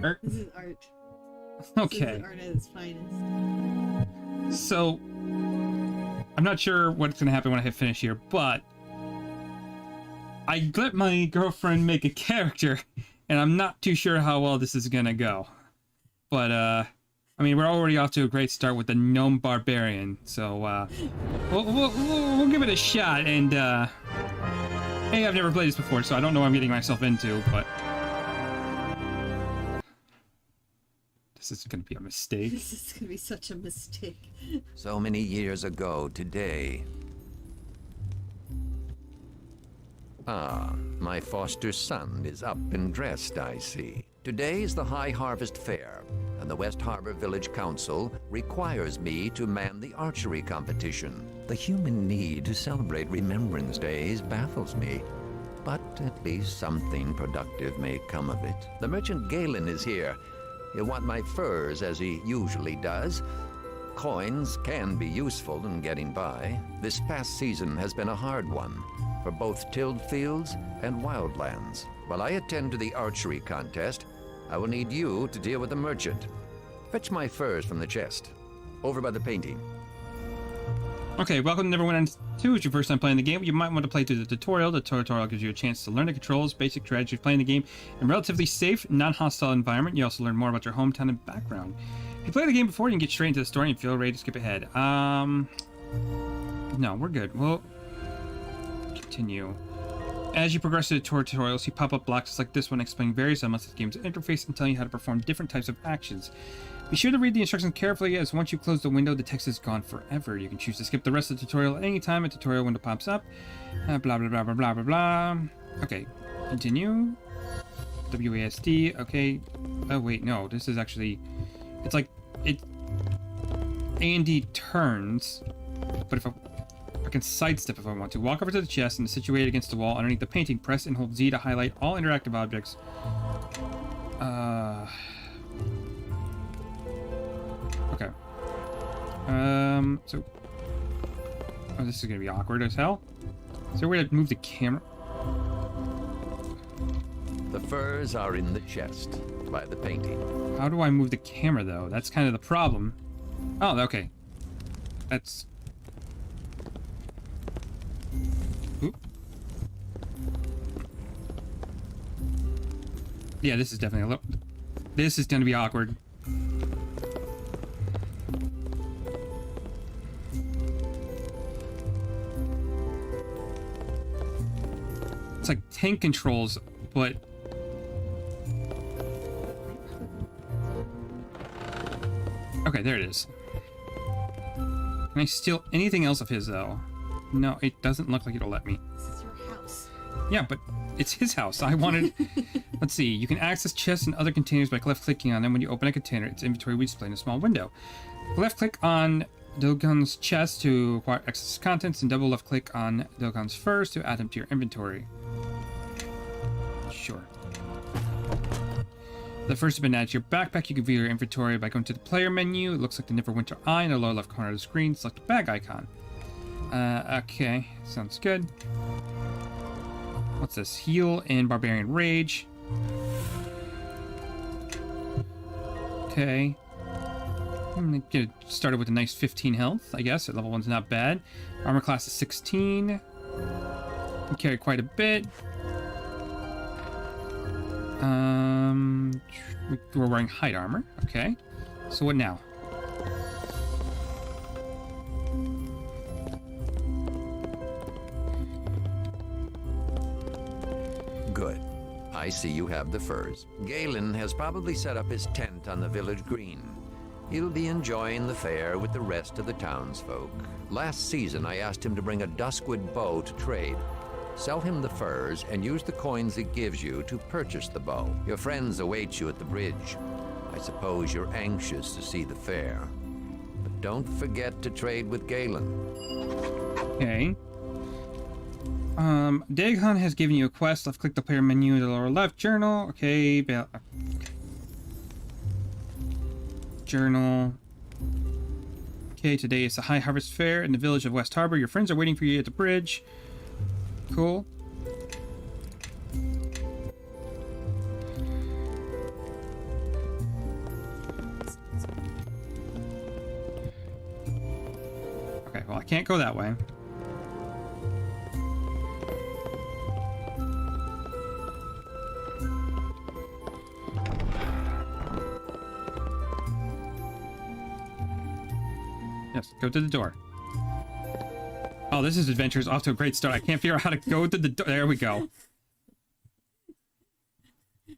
art? This is art. Okay. This is art at its finest. So, I'm not sure what's going to happen when I hit finish here, but I let my girlfriend make a character, and I'm not too sure how well this is going to go. But, I mean, we're already off to a great start with the Gnome Barbarian, so, we'll give it a shot, and, hey, I've never played this before, so I don't know what I'm getting myself into, but this is going to be a mistake. This is going to be such a mistake. So many years ago today. Ah, my foster son is up and dressed, I see. Today is the High Harvest Fair, and the West Harbor Village Council requires me to man the archery competition. The human need to celebrate Remembrance Days baffles me, but at least something productive may come of it. The merchant Galen is here. He'll want my furs, as he usually does. Coins can be useful in getting by. This past season has been a hard one for both tilled fields and wildlands. While I attend to the archery contest, I will need you to deal with the merchant. Fetch my furs from the chest, over by the painting. Okay, welcome to Neverwinter 2. It's your first time playing the game. You might want to play through the tutorial. The tutorial gives you a chance to learn the controls, basic strategy of playing the game in a relatively safe, non-hostile environment. You also learn more about your hometown and background. If you play the game before, you can get straight into the story and feel ready to skip ahead. No, we're good. We'll continue. As you progress through the tutorial, you see pop-up blocks like this one explaining various elements of the game's interface and telling you how to perform different types of actions. Be sure to read the instructions carefully, as once you close the window, the text is gone forever. You can choose to skip the rest of the tutorial at any time a tutorial window pops up. Blah, blah, blah, blah, blah, blah, blah. Okay, continue. WASD, okay. Oh, wait, no, this is actually... It's like... A and D turns, but if I can sidestep if I want to. Walk over to the chest and situate against the wall underneath the painting. Press and hold Z to highlight all interactive objects. Okay. So... Oh, this is gonna be awkward as hell. Is there a way to move the camera? The furs are in the chest, by the painting. How do I move the camera, though? That's kind of the problem. Oh, okay. That's... Oop. Yeah, this is definitely a little... This is gonna be awkward. It's like tank controls, but... Okay, there it is. Can I steal anything else of his, though? No, it doesn't look like it'll let me. This is your house. Yeah, but it's his house. I wanted... Let's see. You can access chests and other containers by left-clicking on them. When you open a container, its inventory will display in a small window. Left-click on Dilgun's chest to acquire excess contents, and double left-click on Dilgun's furs to add them to your inventory. Sure. The first has been added to your backpack. You can view your inventory by going to the player menu. It looks like the Neverwinter eye in the lower left corner of the screen. Select the bag icon. Okay. Sounds good. What's this? Heal and Barbarian Rage. Okay. I'm gonna get started with a nice 15 health, I guess. Level 1's not bad. Armor class is 16. We carry quite a bit. We're wearing hide armor. Okay. So what now? Good. I see you have the furs. Galen has probably set up his tent on the village green. He'll be enjoying the fair with the rest of the townsfolk. Last season, I asked him to bring a duskwood bow to trade. Sell him the furs and use the coins it gives you to purchase the bow. Your friends await you at the bridge. I suppose you're anxious to see the fair. But don't forget to trade with Galen. Okay. Dagon has given you a quest. Left click the player menu in the lower left. Journal. Okay. Journal. Okay, today is the High Harvest Fair in the village of West Harbor. Your friends are waiting for you at the bridge. Cool. well, I can't go that way. Yes, go to the door. Oh, this is adventure's off to a great start. I can't figure out how to go to the door. There we go.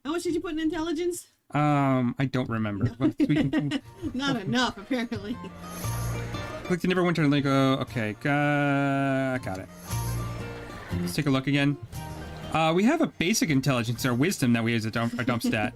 How much did you put in intelligence? I don't remember. But we can... Not enough, apparently. Click the Neverwinter and go. Okay, got it. Let's take a look again. We have a basic intelligence or wisdom that we use as our dump stat.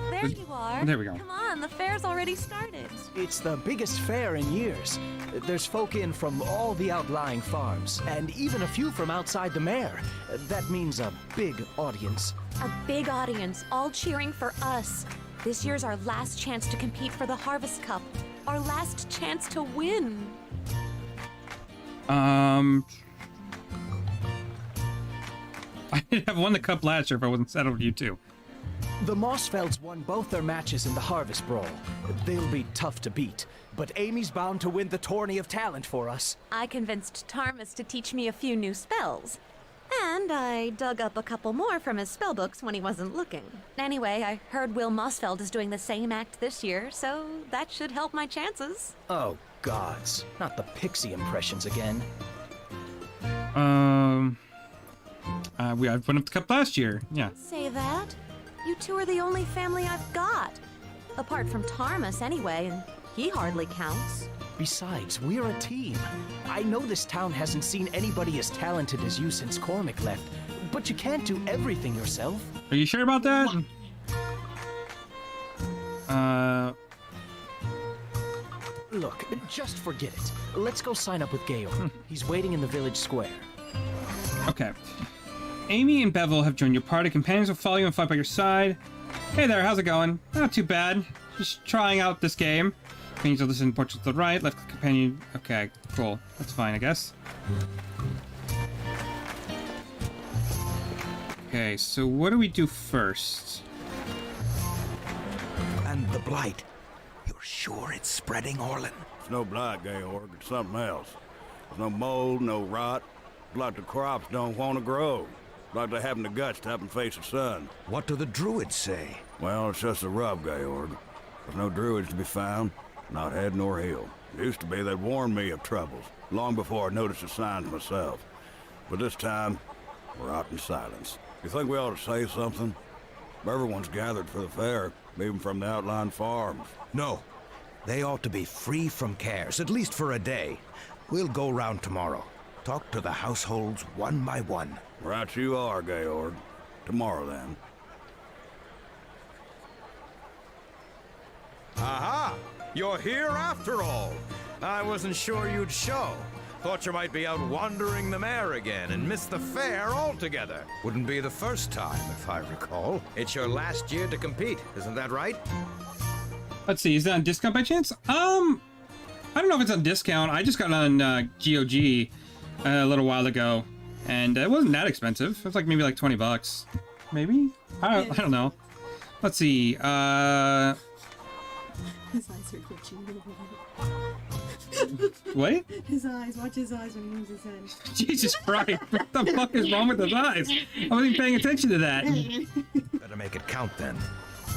There you are. There we go. Come on, the fair's already started. It's the biggest fair in years. There's folk in from all the outlying farms, and even a few from outside the mare. That means a big audience. A big audience, all cheering for us. This year's our last chance to compete for the Harvest Cup. Our last chance to win. I'd have won the cup last year if I wasn't settled with you two. The Mossfelds won both their matches in the Harvest Brawl. They'll be tough to beat, but Amy's bound to win the Tourney of Talent for us. I convinced Tarmus to teach me a few new spells. And I dug up a couple more from his spellbooks when he wasn't looking. Anyway, I heard Will Mossfeld is doing the same act this year, so that should help my chances. Oh, gods. Not the pixie impressions again. I've won up the cup last year. Yeah. Say that? You two are the only family I've got. Apart from Tarmus, anyway, and he hardly counts. Besides, we're a team. I know this town hasn't seen anybody as talented as you since Cormac left, but you can't do everything yourself. Are you sure about that? Look, just forget it. Let's go sign up with Georg. He's waiting in the village square. Okay. Amy and Bevel have joined your party. Companions will follow you and fight by your side. Hey there, how's it going? Not too bad. Just trying out this game. Companions will listen to portraits to the right, left companion. Okay, cool. That's fine, I guess. Okay, so what do we do first? And the blight. You're sure it's spreading, Orlin? It's no blight, Georg. It's something else. There's no mold, no rot. It's like the crops don't want to grow. It's like they haven't the guts to up and face the sun. What do the druids say? Well, it's just a rub, Georg. There's no druids to be found, not head nor heel. It used to be they'd warned me of troubles, long before I noticed the signs myself. But this time, we're out in silence. You think we ought to say something? Everyone's gathered for the fair, even from the outlying farms. No. They ought to be free from cares, at least for a day. We'll go round tomorrow. Talk to the households one by one. Right you are, Georg. Tomorrow, then. Aha! You're here after all. I wasn't sure you'd show. Thought you might be out wandering the mare again and miss the fair altogether. Wouldn't be the first time, if I recall. It's your last year to compete, isn't that right? Let's see, is that on discount by chance? I don't know if it's on discount. I just got on GOG a little while ago, and it wasn't that expensive. It was like maybe like 20 bucks. Maybe? I don't know. Let's see. His eyes are twitching. Wait? His eyes. Watch his eyes when he moves his head. Jesus Christ. What the fuck is wrong with his eyes? I wasn't even paying attention to that. Better make it count then.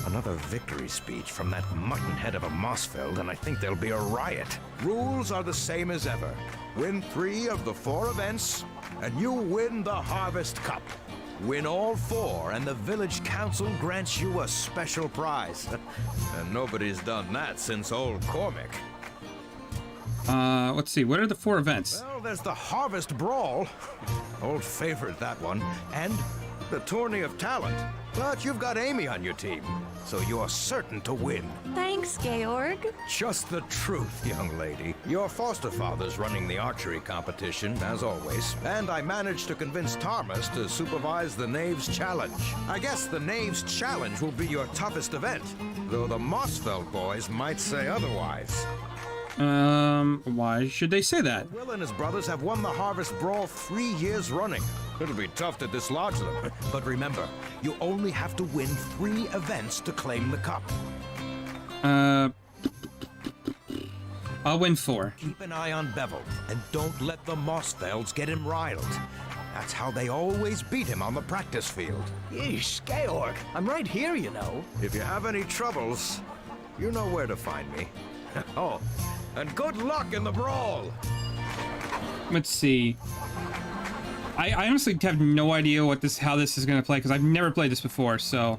Another victory speech from that muttonhead of a Mossfeld, and I think there'll be a riot. Rules are the same as ever. Win 3 of the 4 events, and you win the Harvest Cup. Win all 4, and the village council grants you a special prize. And nobody's done that since old Cormac. Let's see. What are the 4 events? Well, there's the Harvest Brawl. Old favorite, that one. And the tourney of talent. But you've got Amy on your team, so you're certain to win. Thanks, Georg. Just the truth, young lady. Your foster father's running the archery competition, as always, and I managed to convince Thomas to supervise the Knaves Challenge. I guess the Knaves Challenge will be your toughest event, though the Mossfeld boys might say otherwise. Why should they say that? Will and his brothers have won the Harvest Brawl 3 years running. It'll be tough to dislodge them. But remember, you only have to win 3 events to claim the cup. I'll win 4. Keep an eye on Bevel, and don't let the Mossfelds get him riled. That's how they always beat him on the practice field. Yeesh, Georg, I'm right here, you know. If you have any troubles, you know where to find me. Oh, and good luck in the brawl! Let's see. I honestly have no idea how this is gonna play because I've never played this before, so.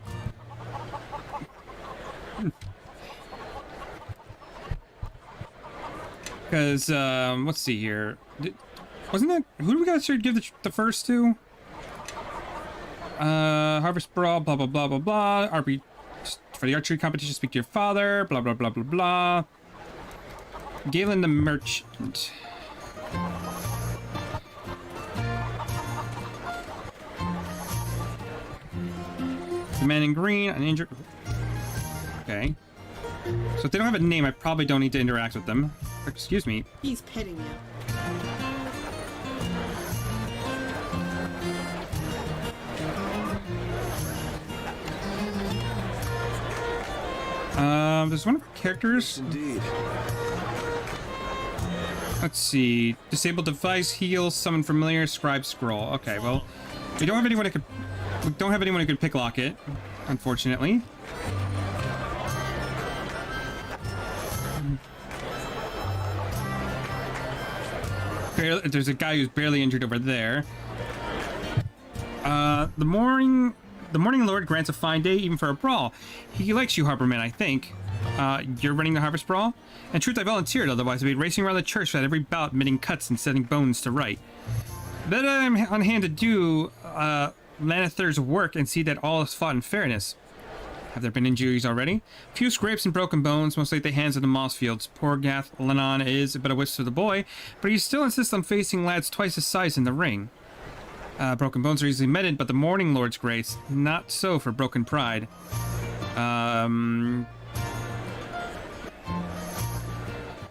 Because let's see here. Wasn't that who do we gotta give the first to? Harvest Brawl, blah blah blah blah blah. RP for the archery competition. Speak to your father. Blah blah blah blah blah. Galen the Merchant. The man in green, an injured. Okay. So if they don't have a name, I probably don't need to interact with them. Excuse me. He's petting you. There's one of our characters. Indeed. Let's see. Disable device, heal, summon familiar, scribe, scroll. Okay, well, we don't have anyone who could picklock it, unfortunately. There's a guy who's barely injured over there. The morning Lord grants a fine day even for a brawl. He likes you, Harborman, I think. You're running the Harvest Brawl? In truth, I volunteered, otherwise I'd be racing around the church at every bout, mending cuts and setting bones to right. But I'm on hand to do Lanathar's work and see that all is fought in fairness. Have there been injuries already? A few scrapes and broken bones, mostly at the hands of the Mossfields. Poor Gath Lennon is but a wisp of the boy, but he still insists on facing lads twice his size in the ring. Broken bones are easily mended, but the Morning Lord's grace, not so for broken pride.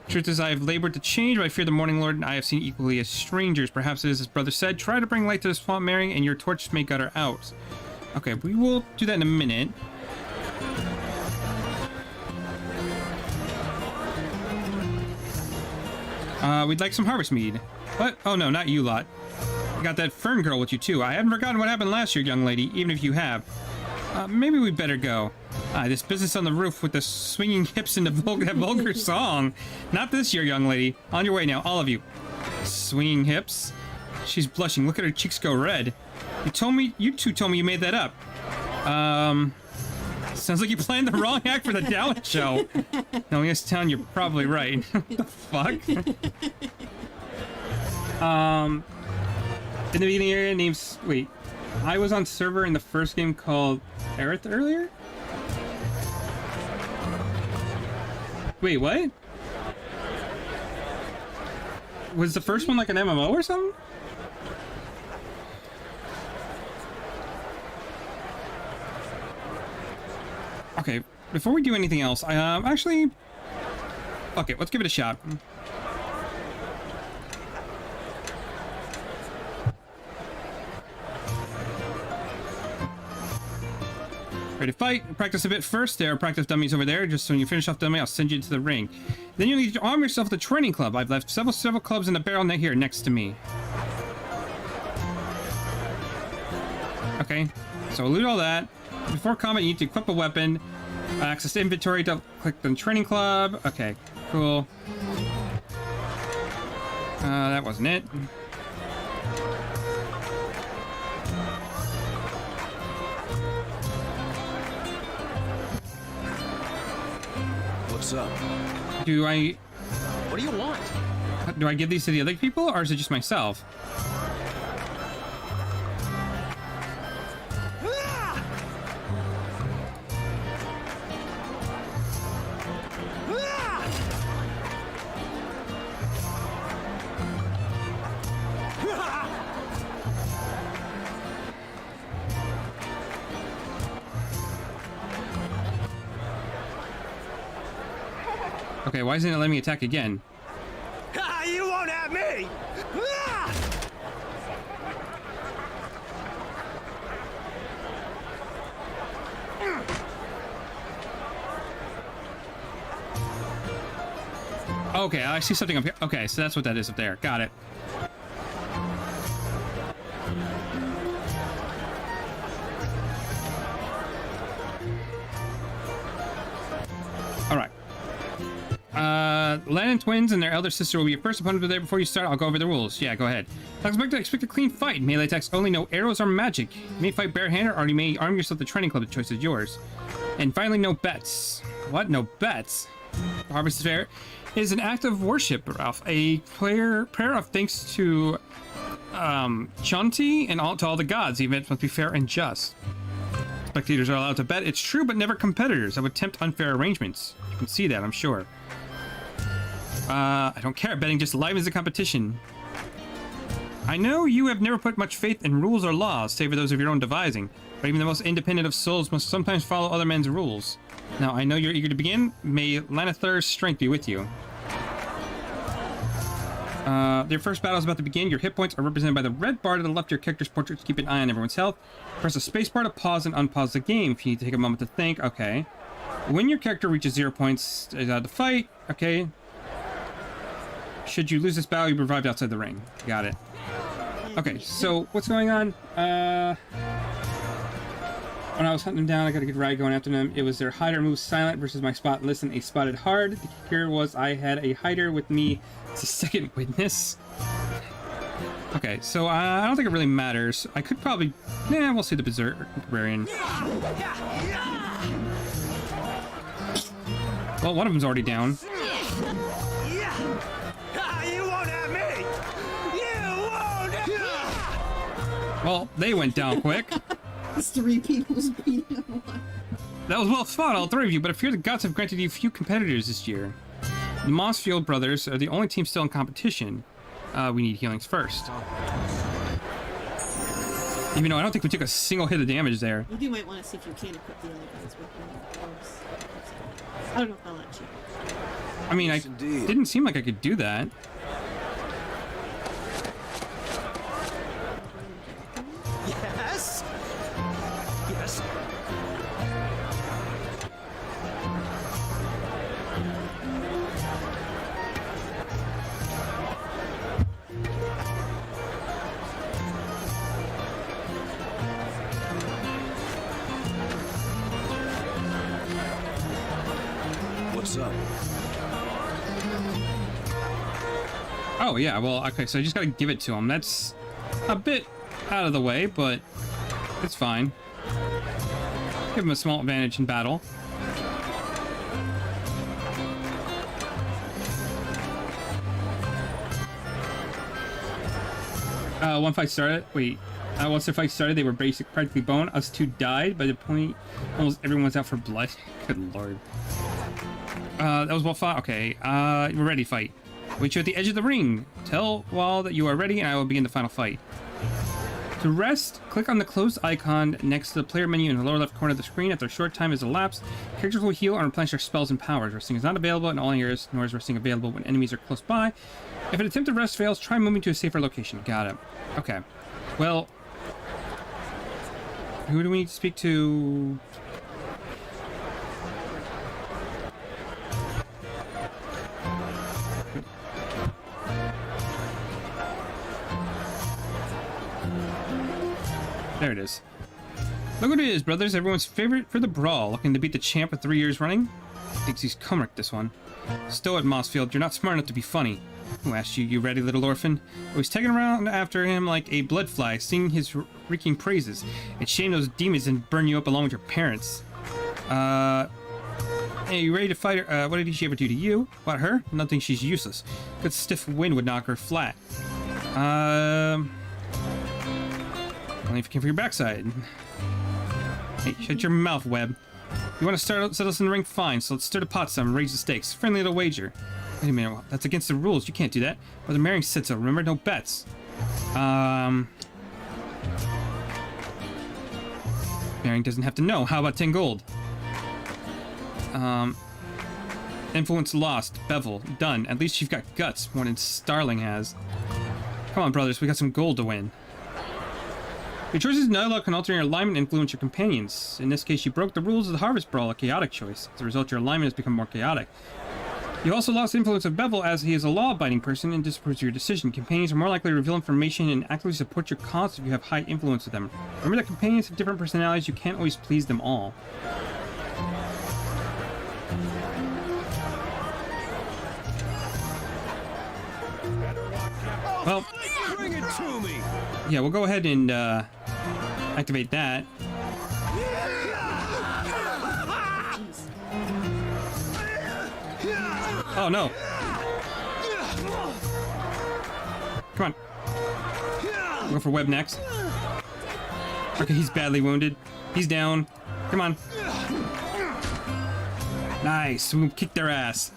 Truth is, I have labored to change, but I fear the Morning Lord and I have seen equally as strangers. Perhaps it is as brother said, try to bring light to the swamp, Mary, and your torch may gutter out. Okay, we will do that in a minute. We'd like some harvest mead. What? Oh no, not you lot. You got that Fern girl with you too. I haven't forgotten what happened last year, young lady, even if you have. Maybe we'd better go. This business on the roof with the swinging hips and the vulgar song. Not this year, young lady. On your way now, all of you. Swinging hips? She's blushing. Look at her cheeks go red. You two told me you made that up. Sounds like you planned the wrong act for the talent show. No, yes, Town, you're probably right. What the fuck? In the beginning area, names... Wait. I was on server in the first game called Aerith earlier? Wait, what? Was the first one like an MMO or something? Okay, before we do anything else, actually... Okay, let's give it a shot. Ready to fight? Practice a bit first. There are practice dummies over there. Just when you finish off dummy, I'll send you into the ring. Then you need to arm yourself with the training club. I've left several clubs in the barrel net here next to me. Okay, so loot all that. Before combat, you need to equip a weapon. Access to inventory. Click on training club. Okay, cool. That wasn't it. What's up? What do you want? Do I give these to the other people, or is it just myself? Okay, why isn't it letting me attack again? Ah, you won't have me! Ah! Okay, I see something up here. Okay, so that's what that is up there. Got it. Alright. Lennon twins and their elder sister will be your first opponent today. Before you start, I'll go over the rules. Yeah, go ahead. Expect a clean fight. Melee attacks only, no arrows or magic. You may fight barehanded, or you may arm yourself with the training club. The choice is yours. And finally, no bets. What? No bets? The Harvest Fair is an act of worship, Ralph. A prayer of thanks to Chanti and to all the gods. The event must be fair and just. Spectators are allowed to bet. It's true, but never competitors. I would tempt unfair arrangements. You can see that, I'm sure. I don't care. Betting just livens the competition. I know you have never put much faith in rules or laws, save for those of your own devising. But even the most independent of souls must sometimes follow other men's rules. Now, I know you're eager to begin. May Lanathar's strength be with you. Your first battle is about to begin. Your hit points are represented by the red bar to the left of your character's portrait to keep an eye on everyone's health. Press the space bar to pause and unpause the game if you need to take a moment to think. Okay. When your character reaches 0 points, is out of the fight. Okay. Should you lose this battle, you'll be revived outside the ring. Got it. Okay, so what's going on? When I was hunting them down, I got a good ride going after them. It was their hider moves silent versus my spot. Listen, a spotted hard. The here was I had a hider with me. It's a second witness. Okay, so I don't think it really matters. I could probably... Yeah, we'll see the Barbarian. Well, one of them's already down. Well, they went down quick. It's 3 people's beating on one. That was well fought, all 3 of you, but I fear the gods have granted you few competitors this year. The Mossfield brothers are the only team still in competition. We need healings first. Even though I don't think we took a single hit of damage there. You do might want to see if you can equip the other guys with the orbs. I don't know if I'll let you. I mean, didn't seem like I could do that. Yes? Yes. What's up? Oh, yeah, well, okay, so I just gotta give it to him. That's a bit out of the way, but it's fine. Give him a small advantage in battle. One fight started. Wait. Once the fight started, they were practically bone. Us 2 died. By the point, almost everyone's out for blood. Good lord. That was well fought. Okay. We're ready to fight. Wait you at the edge of the ring. Tell Wall that you are ready, and I will begin the final fight. To rest, click on the closed icon next to the player menu in the lower left corner of the screen. After a short time has elapsed, characters will heal and replenish their spells and powers. Resting is not available in all areas, nor is resting available when enemies are close by. If an attempt to rest fails, try moving to a safer location. Got it. Okay. Well, who do we need to speak to? There it is. Look what it is, brothers. Everyone's favorite for the brawl. Looking to beat the champ with 3 years running? Thinks he's Kumrick, this one. Stow it, Mossfield. You're not smart enough to be funny. Who asked you, you ready, little orphan? I was tagging around after him like a bloodfly, singing his reeking praises. It's shame those demons didn't burn you up along with your parents. Hey, you ready to fight her? What did she ever do to you? What, her? Nothing, she's useless. Good stiff wind would knock her flat. Only if you came for your backside. Hey, shut your mouth, Webb. You want to settle us in the ring? Fine, so let's stir the pot some and raise the stakes. Friendly little wager. Wait a minute, that's against the rules. You can't do that. Brother Marion said so. Remember, no bets. Marion doesn't have to know. How about 10 gold? Influence lost. Bevel. Done. At least you've got guts more than Starling has. Come on, brothers. We got some gold to win. Your choices in dialogue can alter your alignment and influence your companions. In this case, you broke the rules of the Harvest Brawl, a chaotic choice. As a result, your alignment has become more chaotic. You also lost influence of Bevel, as he is a law-abiding person and disapproves of your decision. Companions are more likely to reveal information and actively support your cause if you have high influence with them. Remember that companions have different personalities. You can't always please them all. Well, Bring it to me! yeah, we'll go ahead and activate that. Oh no! Come on. We'll go for web next. Okay, he's badly wounded. He's down. Come on. Nice. We kicked their ass.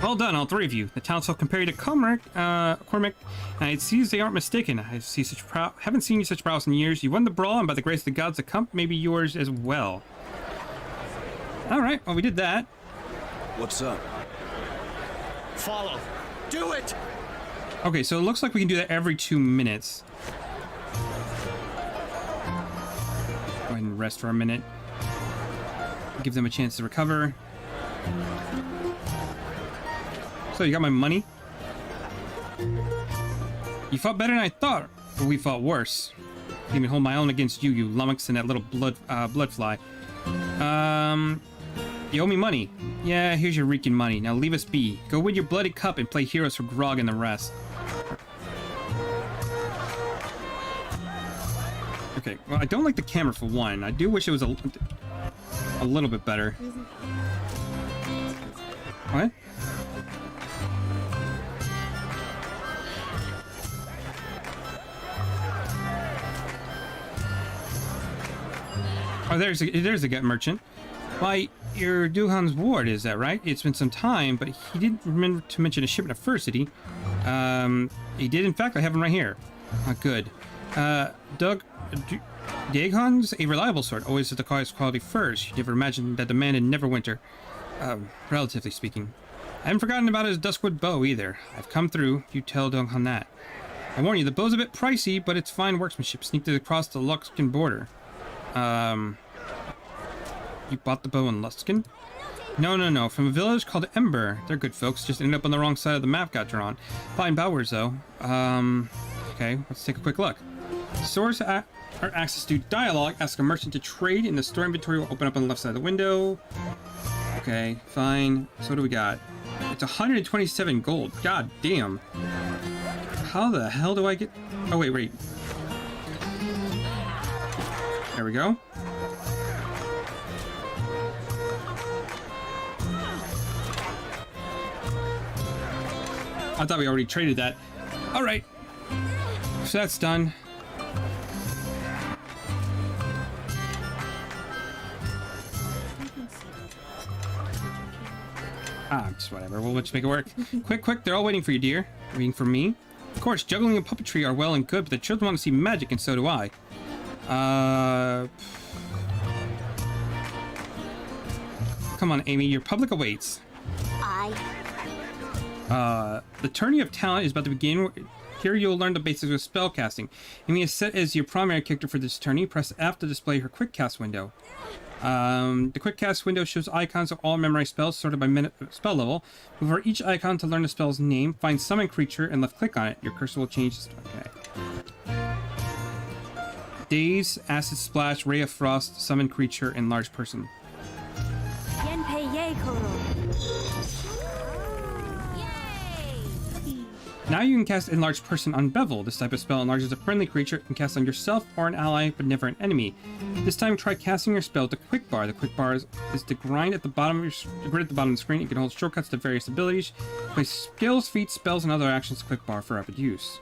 Well done, all three of you. The townsfolk compare you to Cormac, and it seems they aren't mistaken. Haven't seen you such prowess in years. You won the brawl, and by the grace of the gods, the cup may be yours as well. All right, well, we did that. What's up? Follow. Do it! Okay, so it looks like we can do that every 2 minutes. Go ahead and rest for a minute. Give them a chance to recover. So, you got my money? You fought better than I thought, but we fought worse. Can't even hold my own against you, you lummox and that little blood fly. You owe me money. Yeah, here's your reeking money. Now leave us be. Go win your bloody cup and play heroes for Grog and the rest. Okay, well, I don't like the camera for one. I do wish it was a little bit better. What? Oh, there's a gut merchant. Why, you're Duhan's ward, is that right? It's been some time, but he didn't remember to mention a shipment at first, did he? He did, in fact. I have him right here. Ah, good. Dagon's a reliable sort, always at the highest quality first. You never imagined that the man in Neverwinter, relatively speaking. I haven't forgotten about his Duskwood bow, either. I've come through. You tell Dagon that. I warn you, the bow's a bit pricey, but it's fine workmanship, sneaked it across the Luxkin border. You bought the bow in Luskin? No. From a village called Ember. They're good folks, just ended up on the wrong side of the map got drawn. Fine bowers, though. Okay, let's take a quick look. Source or access to dialogue. Ask a merchant to trade in the store inventory will open up on the left side of the window. Okay, fine. So what do we got? It's 127 gold. God damn. How the hell do I get... Oh, wait. There we go. I thought we already traded that. All right. So that's done. Just whatever. We'll just make it work. Quick. They're all waiting for you, dear. Waiting for me? Of course, juggling and puppetry are well and good, but the children want to see magic, and so do I. Come on, Amy. Your public awaits. The tourney of talent is about to begin. Here you'll learn the basics of spellcasting. Amy is set as your primary character for this tourney. Press F to display her quick cast window. The quick cast window shows icons of all memorized spells sorted by spell level. Move over each icon to learn the spell's name. Find summon creature and left click on it. Your cursor will change. Okay. Daze, Acid Splash, Ray of Frost, Summon Creature, Enlarge Person. Now you can cast Enlarged Person on Bevel. This type of spell enlarges a friendly creature and can cast on yourself or an ally, but never an enemy. This time, try casting your spell with the quick bar. The quick bar is the grid at the bottom of the screen. You can hold shortcuts to various abilities. Place skills, feats, spells, and other actions to quick bar for rapid use.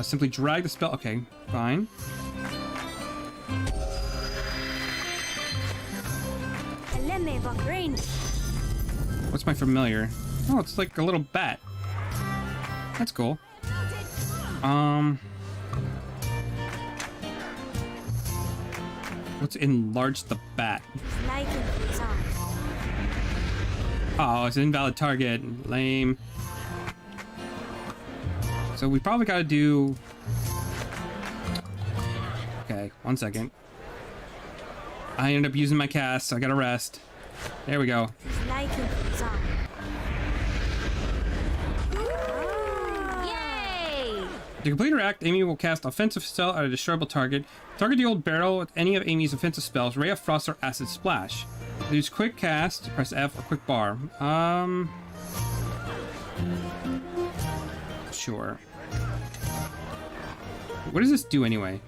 Simply drag the spell. Okay, fine. What's my familiar? Oh, it's like a little bat. That's cool. Let's enlarge the bat. Oh, it's an invalid target. Lame. So we probably got to do... Okay, 1 second. I ended up using my cast, so I gotta rest. There we go. Yay! To complete her act, Amy will cast offensive spell at a destroyable target. Target the old barrel with any of Amy's offensive spells. Ray of Frost or Acid Splash. Use quick cast, press F or quick bar. Sure. What does this do anyway?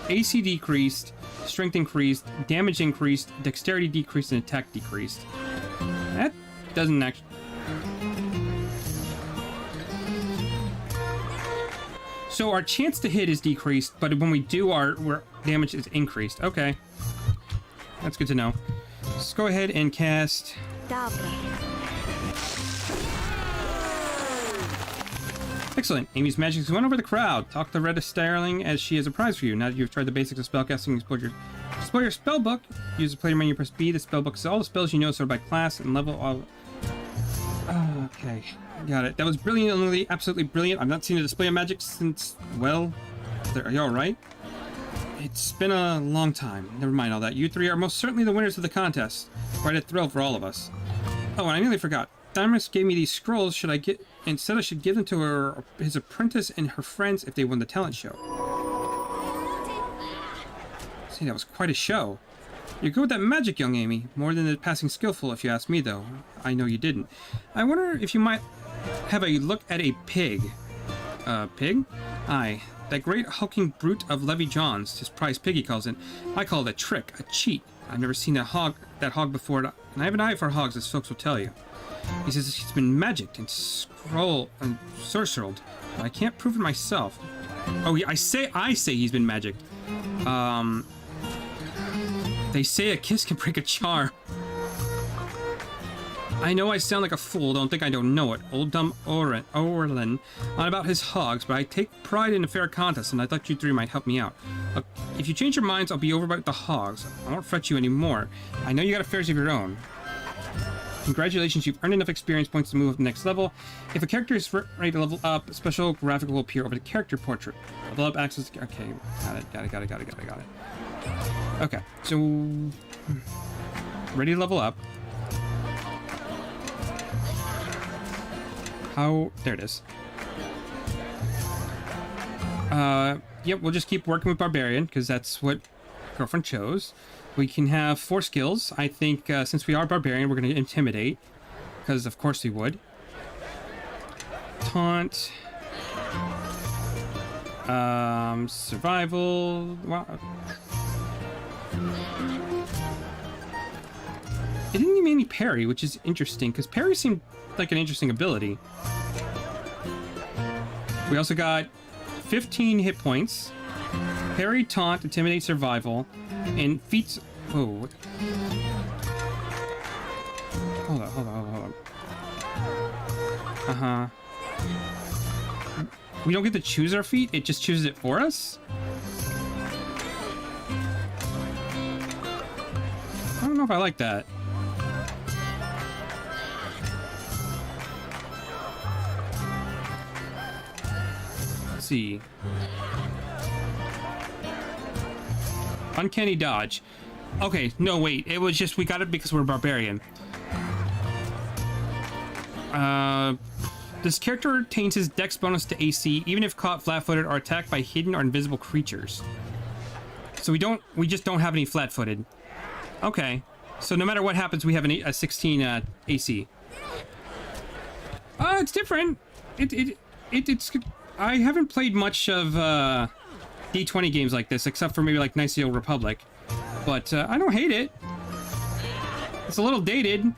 AC decreased, strength increased, damage increased, dexterity decreased, and attack decreased. That doesn't actually... So our chance to hit is decreased, but when we do, our damage is increased. Okay. That's good to know. Let's go ahead and cast... Excellent. Amy's magic has won over the crowd. Talk to Retta Starling as she has a prize for you. Now that you've tried the basics of spellcasting, explore your spell book. Use the player menu, press B. The spell book is all the spells you know sorted by class and level. Okay. Got it. That was brilliantly, absolutely brilliant. I've not seen a display of magic since, well... Are you alright? It's been a long time. Never mind all that. You three are most certainly the winners of the contest. Quite a thrill for all of us. Oh, and I nearly forgot. Dynamis gave me these scrolls. Instead, I should give them to his apprentice and her friends if they won the talent show. See, that was quite a show. You're good with that magic, young Amy. More than the passing skillful, if you ask me, though. I know you didn't. I wonder if you might have a look at a pig. Pig? Aye. That great hulking brute of Levy John's, his prize pig he calls it. I call it a trick, a cheat. I've never seen that hog before, and I have an eye for hogs, as folks will tell you. He says he's been magicked and sorcereled, but I can't prove it myself. Oh, yeah, I say he's been magicked. They say a kiss can break a charm. I know I sound like a fool, don't think I don't know it. Old dumb Orlin on about his hogs, but I take pride in a fair contest, and I thought you three might help me out. Look, if you change your minds, I'll be over about the hogs. I won't fret you anymore. I know you got affairs of your own. Congratulations, you've earned enough experience points to move up to the next level. If a character is ready to level up, a special graphic will appear over the character portrait. Level up access... Okay, got it. Okay, so... Ready to level up. How... There it is. Yep, we'll just keep working with Barbarian, because that's what Girlfriend chose. We can have 4 skills. I think since we are Barbarian, we're going to Intimidate, because of course we would. Taunt. Survival. Wow. It didn't give me any parry, which is interesting, because parry seemed like an interesting ability. We also got 15 hit points. Parry, taunt, intimidate, survival, and feats. Whoa. Hold on. Uh-huh. We don't get to choose our feat, it just chooses it for us? I don't know if I like that. Let's see. Uncanny dodge. Okay, no, wait. It was just we got it because we're Barbarian. This character retains his dex bonus to AC, even if caught flat-footed or attacked by hidden or invisible creatures. So we just don't have any flat-footed. Okay. So no matter what happens, we have a 16 AC. It's different. It's I haven't played much of D20 games like this, except for maybe like Knights of the Old Republic. But I don't hate it. It's a little dated.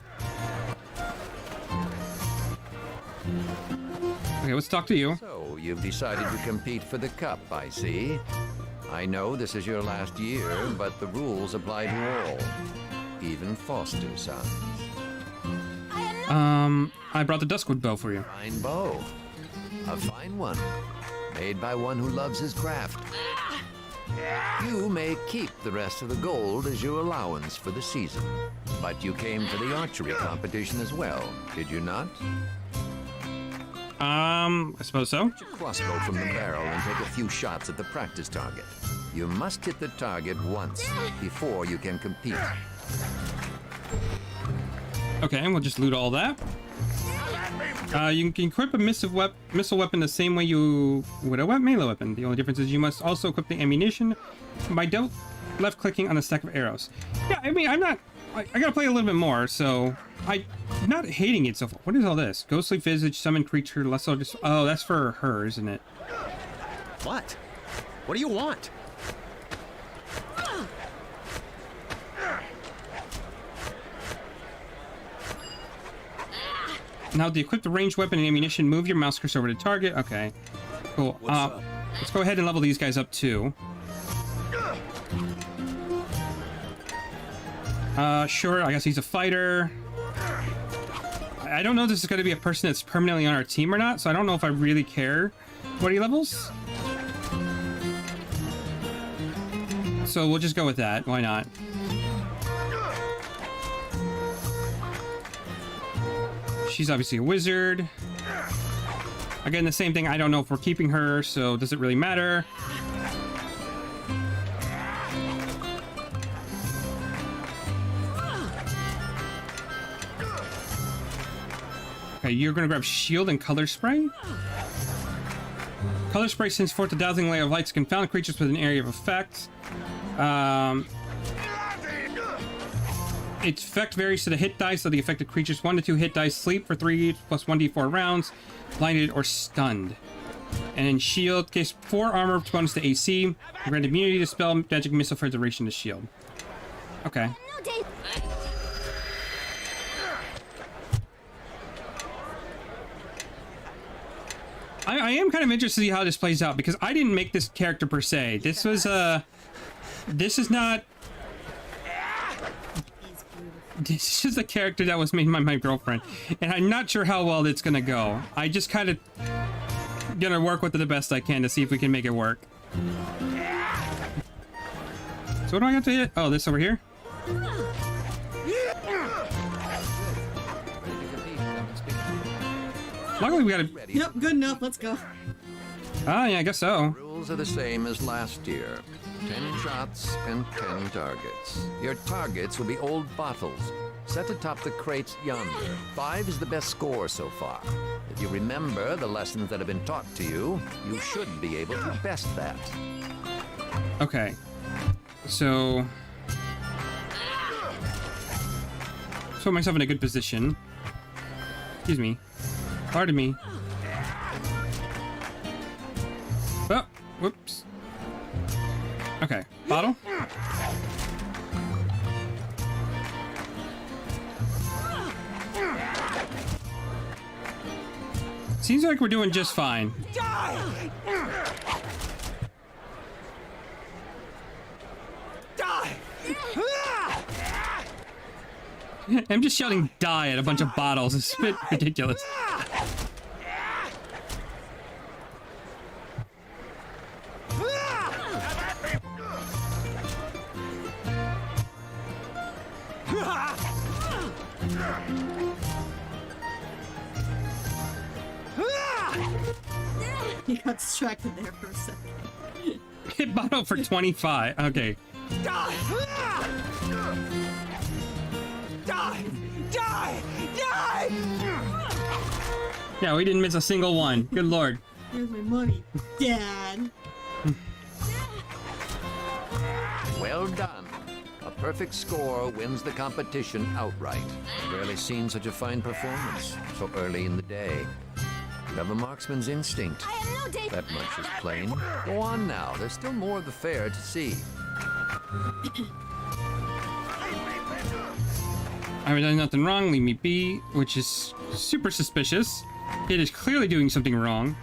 Okay, let's talk to you. So, you've decided to compete for the cup, I see. I know this is your last year, but the rules apply to all. Even foster sons. I brought the Duskwood bow for you. Fine bow. A fine one. Made by one who loves his craft. You may keep the rest of the gold as your allowance for the season. But you came to the archery competition as well, did you not? I suppose so. Get your crossbow from the barrel and take a few shots at the practice target. You must hit the target once before you can compete. Okay, and we'll just loot all that. You can equip a missile weapon the same way you would a melee weapon. The only difference is you must also equip the ammunition by left-clicking on a stack of arrows. Yeah, I mean, I gotta play a little bit more, so I'm not hating it so far. What is all this? Ghostly visage, summon creature, lesser. Oh, that's for her, isn't it? What? What do you want? Now, to equip the ranged weapon and ammunition, move your mouse cursor over the target. Okay, cool. Let's go ahead and level these guys up too. Sure, I guess he's a fighter. I don't know if this is going to be a person that's permanently on our team or not, so I don't know if I really care what he levels. So we'll just go with that. Why not? She's obviously a wizard. Again, the same thing. I don't know if we're keeping her, so does it really matter? Okay, you're gonna grab shield and color spray. Color spray sends forth a dazzling layer of lights, confound creatures with an area of effect. Its effect varies to the hit dice, so the affected creature's 1 to 2 hit dice sleep for 3 plus 1d4 rounds, blinded or stunned. And then shield, case 4 armor bonus to AC, grant immunity to spell magic missile for duration to shield. Okay. I am kind of interested to see how this plays out, because I didn't make this character per se. This was this is not. This is a character that was made by my girlfriend, and I'm not sure how well it's gonna go. I just kind of gonna work with it the best I can to see if we can make it work. So what do I have to hit? Oh, this over here? Luckily we got a... Yep, good enough. Let's go. Oh, yeah, I guess so. Rules are the same as last year. 10 shots and 10 targets. Your targets will be old bottles, set atop the crates yonder. 5 is the best score so far. If you remember the lessons that have been taught to you, you should be able to best that. Okay. So... put myself in a good position. Excuse me. Pardon me. Oh, whoops. Okay, bottle. Seems like we're doing just fine. Die! Die! I'm just shouting "die" at a bunch of bottles. It's a bit ridiculous. You got distracted there for a second. Hit bottle for 25. Okay. Die! Die! Die! Die! Yeah, we didn't miss a single one. Good lord. Here's my money, Dad. Well done. A perfect score wins the competition outright. I've rarely seen such a fine performance so early in the day. You have a marksman's instinct. That much is plain. Go on now. There's still more of the fair to see. I haven't done nothing wrong. Leave me be, which is super suspicious. It is clearly doing something wrong.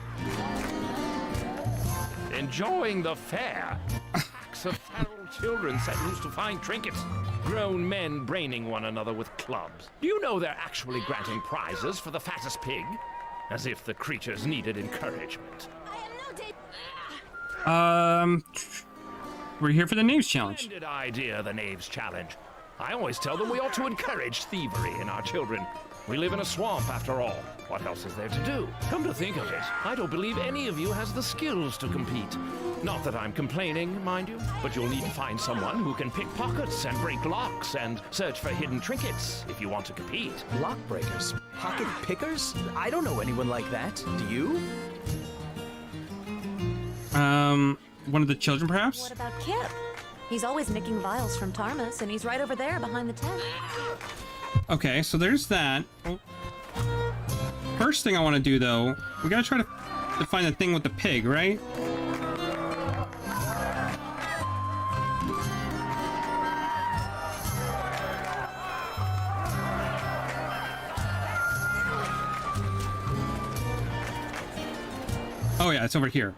Enjoying the fair. Packs of feral children set loose to find trinkets. Grown men braining one another with clubs. Do you know they're actually granting prizes for the fattest pig? As if the creatures needed encouragement. We're here for the Knaves Challenge. Splendid idea, the Knaves Challenge. I always tell them we ought to encourage thievery in our children. We live in a swamp, after all. What else is there to do? Come to think of it, I don't believe any of you has the skills to compete. Not that I'm complaining, mind you, but you'll need to find someone who can pick pockets and break locks and search for hidden trinkets if you want to compete. Lock breakers? Pocket pickers? I don't know anyone like that. Do you? One of the children, perhaps? What about Kip? He's always nicking vials from Tarmus, and he's right over there behind the tent. Okay, so there's that. First thing I want to do, though, we gotta try to find the thing with the pig, right? Oh yeah, it's over here.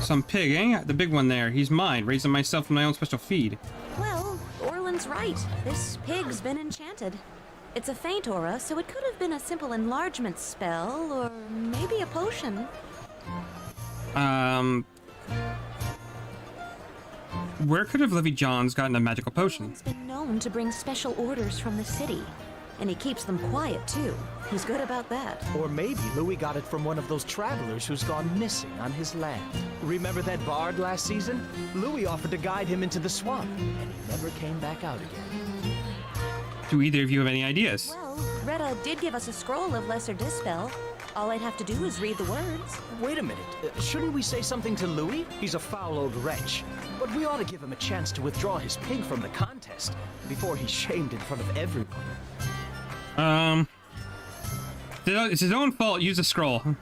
Some pig, eh? The big one there. He's mine, raising myself from my own special feed. Well, Orland's right. This pig's been enchanted. It's a faint aura, so it could have been a simple enlargement spell, or maybe a potion. Where could have Livy Johns gotten a magical potion? Orland's been known to bring special orders from the city. And he keeps them quiet, too. He's good about that. Or maybe Louis got it from one of those travelers who's gone missing on his land. Remember that bard last season? Louis offered to guide him into the swamp, and he never came back out again. Do either of you have any ideas? Well, Retta did give us a scroll of Lesser Dispel. All I'd have to do is read the words. Wait a minute. Shouldn't we say something to Louis? He's a foul old wretch. But we ought to give him a chance to withdraw his pig from the contest before he's shamed in front of everyone. It's his own fault. Use a scroll. To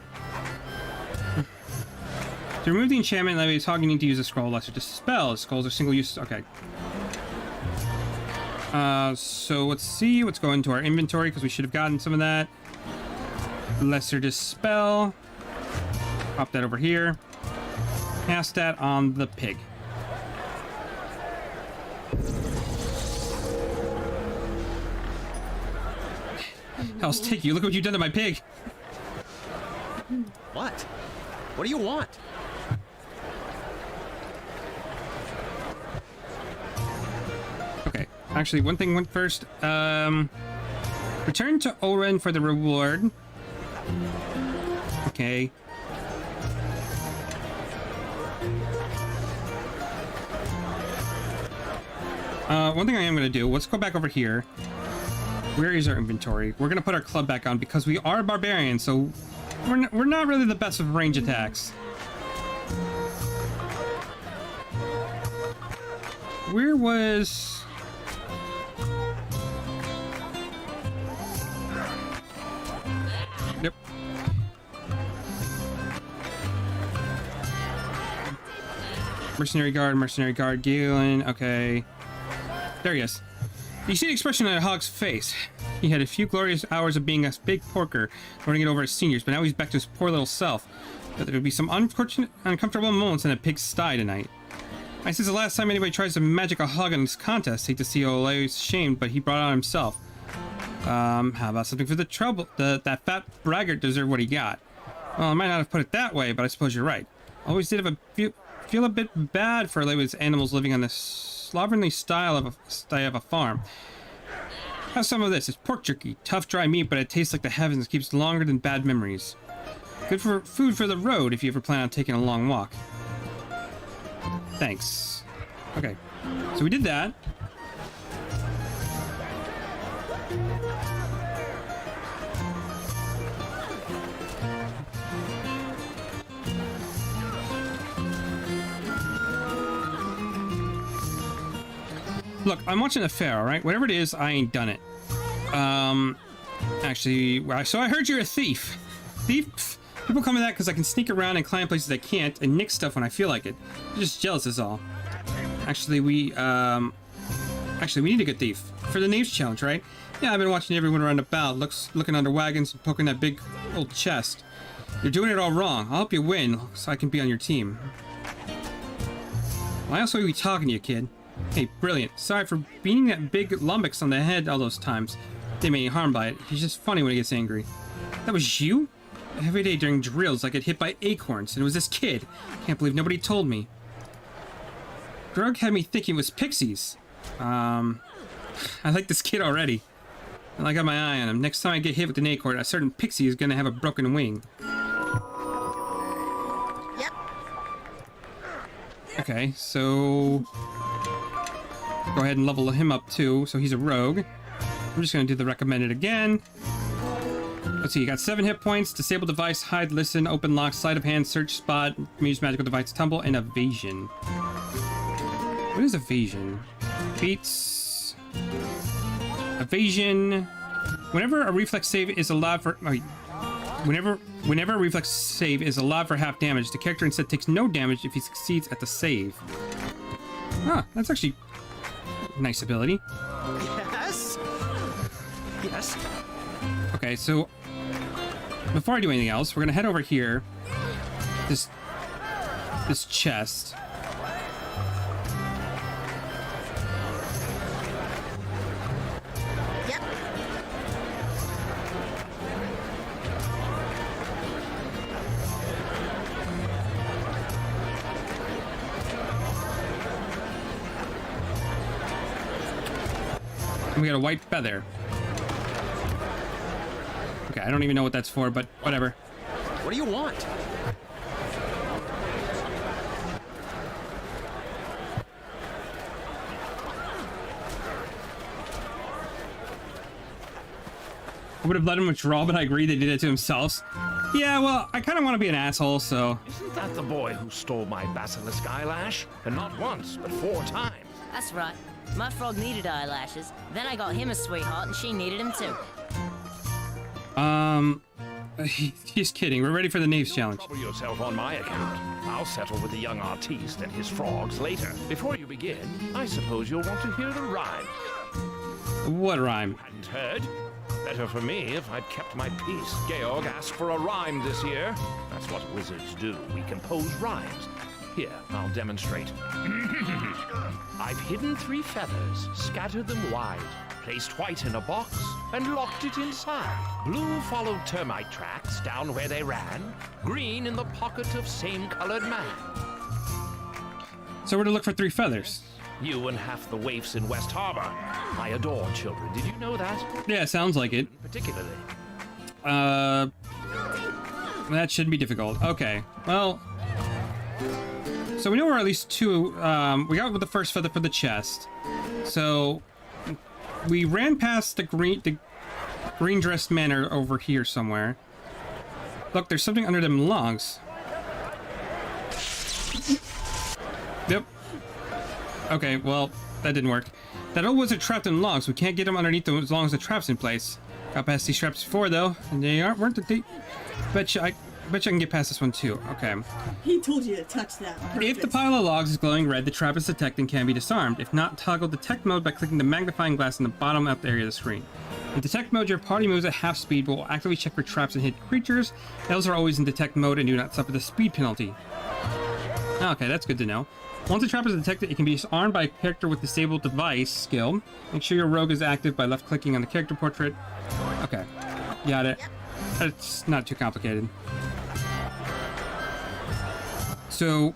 remove the enchantment, Levy is talking. You need to use a scroll. Lesser Dispel. Scrolls are single use. Okay. So let's see what's going to our inventory because we should have gotten some of that. Lesser Dispel. Pop that over here. Cast that on the pig. Hell's take you. Look what you've done to my pig. What? What do you want? Okay. Actually, one thing went first. Return to Oren for the reward. Okay. One thing I am going to do, let's go back over here. Where is our inventory? We're going to put our club back on because we are barbarians, so we're not really the best of range attacks. Where was... Yep. Mercenary Guard, Galen, okay. There he is. You see the expression on Hog's face. He had a few glorious hours of being a big porker, running it over his seniors, but now he's back to his poor little self. But there would be some unfortunate, uncomfortable moments in a pig's sty tonight. I says the last time anybody tries to magic a hog in this contest, hate to see Ole's shamed, but he brought it on himself. How about something for the trouble? That fat braggart deserved what he got. Well, I might not have put it that way, but I suppose you're right. Always did have feel a bit bad for Ole's animals living on this slovenly style of a farm. Have some of this. It's pork jerky. Tough, dry meat, but it tastes like the heavens. Keeps longer than bad memories. Good for food for the road if you ever plan on taking a long walk. Thanks. Okay. So we did that. Look, I'm watching the fair, alright? Whatever it is, I ain't done it. Actually, so I heard you're a thief. Thief? People call me that because I can sneak around and climb places I can't and nick stuff when I feel like it. I'm just jealous is all. Actually, we need a good thief. For the Knaves Challenge, right? Yeah, I've been watching everyone around about, looking under wagons and poking that big old chest. You're doing it all wrong. I'll help you win so I can be on your team. Why else are we talking to you, kid? Hey, brilliant. Sorry for beating that big lummox on the head all those times. Didn't mean any harm by it. He's just funny when he gets angry. That was you? Every day during drills, I get hit by acorns, and it was this kid. Can't believe nobody told me. Drug had me thinking it was pixies. I like this kid already. I got my eye on him. Next time I get hit with an acorn, a certain pixie is gonna have a broken wing. Yep. Okay, so... go ahead and level him up too, so he's a rogue. I'm just gonna do the recommended again. Let's see, you got 7 hit points, disable device, hide, listen, open lock, sleight of hand, search spot, use magical device, tumble, and evasion. What is evasion? Beats... Evasion... Whenever a reflex save is allowed for... Whenever a reflex save is allowed for half damage, the character instead takes no damage if he succeeds at the save. Ah, that's actually a nice ability. Yes? Yes? Okay, so... before I do anything else, we're gonna head over here. This chest. Yep. And we got a white feather. Okay, I don't even know what that's for, but whatever. What do you want? I would have let him withdraw, but I agreed they did it to themselves. Yeah, well, I kind of want to be an asshole, so... Isn't that the boy who stole my basilisk eyelash? And not once, but 4 times. That's right. My frog needed eyelashes. Then I got him a sweetheart, and she needed him too. He's kidding. We're ready for the Knaves challenge. Trouble yourself on my account. I'll settle with the young artiste and his frogs later. Before you begin, I suppose you'll want to hear the rhyme. What rhyme? Hadn't heard? Better for me if I'd kept my peace. Georg asked for a rhyme this year. That's what wizards do. We compose rhymes. Here, I'll demonstrate. I've hidden 3 feathers, scattered them wide, placed white in a box, and locked it inside. Blue followed termite tracks down where they ran, green in the pocket of same-colored man. So we're to look for 3 feathers. You and half the waifs in West Harbor. I adore children. Did you know that? Yeah, sounds like it. Particularly. That shouldn't be difficult. Okay, well... so we know we're at least 2... we got with the first feather for the chest. So... we ran past the green-dressed man over here somewhere. Look, there's something under them logs. Yep. Okay, well, that didn't work. That old wizard trapped in logs. We can't get him underneath them as long as the trap's in place. Got past these traps before, though, and they weren't the... Bet you I can get past this one, too. Okay. He told you to touch that. If the pile of logs is glowing red, the trap is detected and can be disarmed. If not, toggle detect mode by clicking the magnifying glass in the bottom left area of the screen. In detect mode, your party moves at half speed, but will actively check for traps and hidden creatures. Those are always in detect mode and do not suffer the speed penalty. Okay, that's good to know. Once a trap is detected, it can be disarmed by a character with disabled device skill. Make sure your rogue is active by left-clicking on the character portrait. Okay, got it. It's not too complicated. So,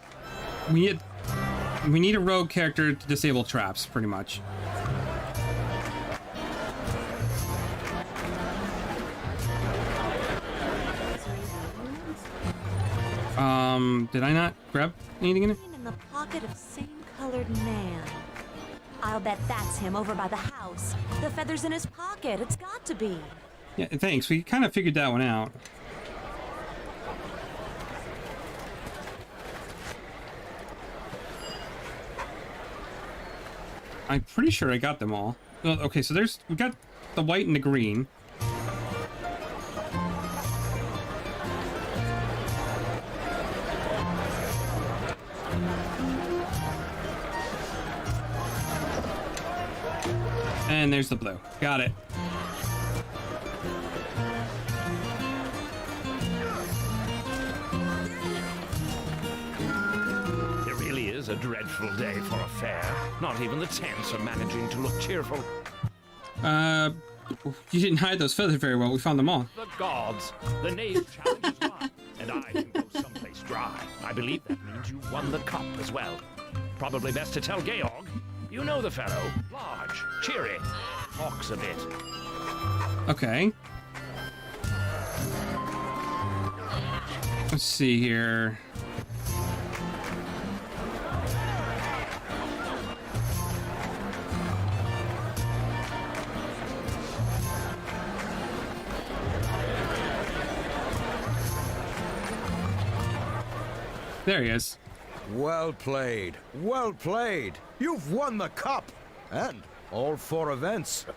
we need a rogue character to disable traps, pretty much. Did I not grab anything in it? In the pocket of same-colored man. I'll bet that's him over by the house. The feather's in his pocket. It's got to be. Yeah, thanks. We kind of figured that one out. I'm pretty sure I got them all. Well, okay, so we got the white and the green. And there's the blue. Got it. It really is a dreadful day for a fair. Not even the tents are managing to look cheerful. You didn't hide those feathers very well. We found them all. The gods. The knave challenge is won, and I can go someplace dry. I believe that means you've won the cup as well. Probably best to tell Georg. You know the fellow. Large, cheery, talks a bit. Okay. Let's see here. There he is. Well played. Well played. You've won the cup. And all 4 events.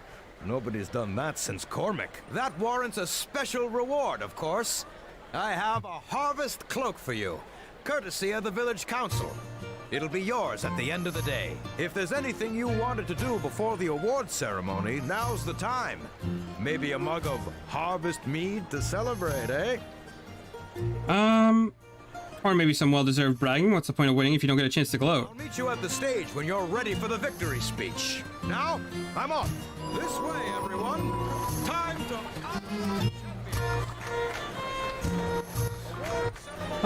Nobody's done that since Cormac. That warrants a special reward, of course. I have a harvest cloak for you, courtesy of the village council. It'll be yours at the end of the day. If there's anything you wanted to do before the award ceremony, now's the time. Maybe a mug of harvest mead to celebrate, eh? Or maybe some well-deserved bragging. What's the point of winning if you don't get a chance to gloat? I'll meet you at the stage when you're ready for the victory speech. Now, I'm off. This way, everyone. Time to...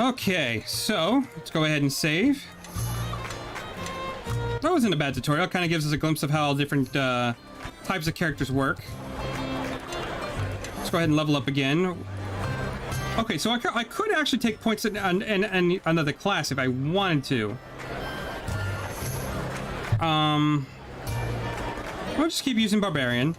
Okay, so let's go ahead and save. That wasn't a bad tutorial. It kind of gives us a glimpse of how different types of characters work. Let's go ahead and level up again. Okay, so I could actually take points in another class if I wanted to. I'll just keep using Barbarian.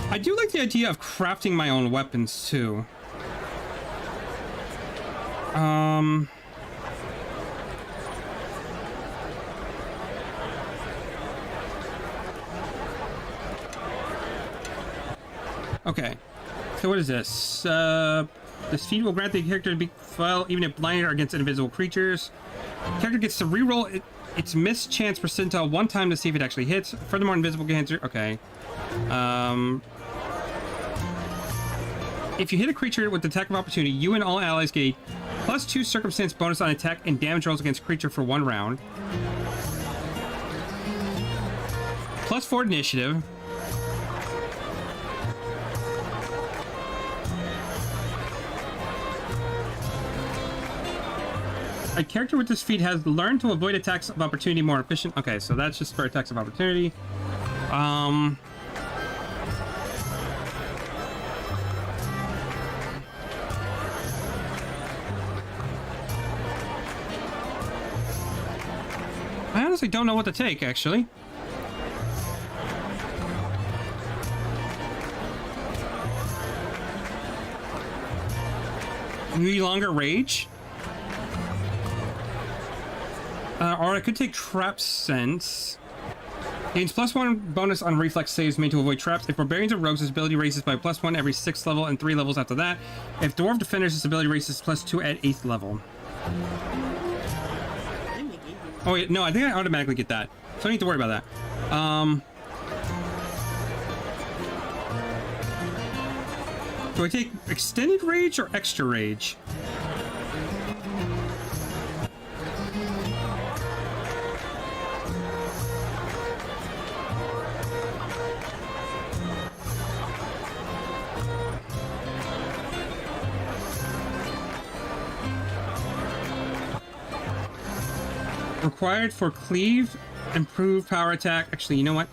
I do like the idea of crafting my own weapons too. Okay, so what is this? This feat will grant the character to be file even if blinded or against invisible creatures. The character gets to reroll its miss chance percentile 1 time to see if it actually hits. Furthermore, invisible cancer. Okay. If you hit a creature with attack of opportunity, you and all allies get +2 circumstance bonus on attack and damage rolls against creature for 1 round. +4 initiative. A character with this feat has learned to avoid attacks of opportunity more efficient. Okay, so that's just for attacks of opportunity. I honestly don't know what to take, actually. Maybe longer rage? Or I could take Trap Sense. Gains +1 bonus on reflex saves made to avoid traps. If Barbarians or Rogues, his ability raises by +1 every 6th level and 3 levels after that. If Dwarf Defenders, his ability raises +2 at 8th level. Oh wait, no, I think I automatically get that. So I don't need to worry about that. Do I take Extended Rage or Extra Rage? Required for cleave, improve power attack. Actually, you know what?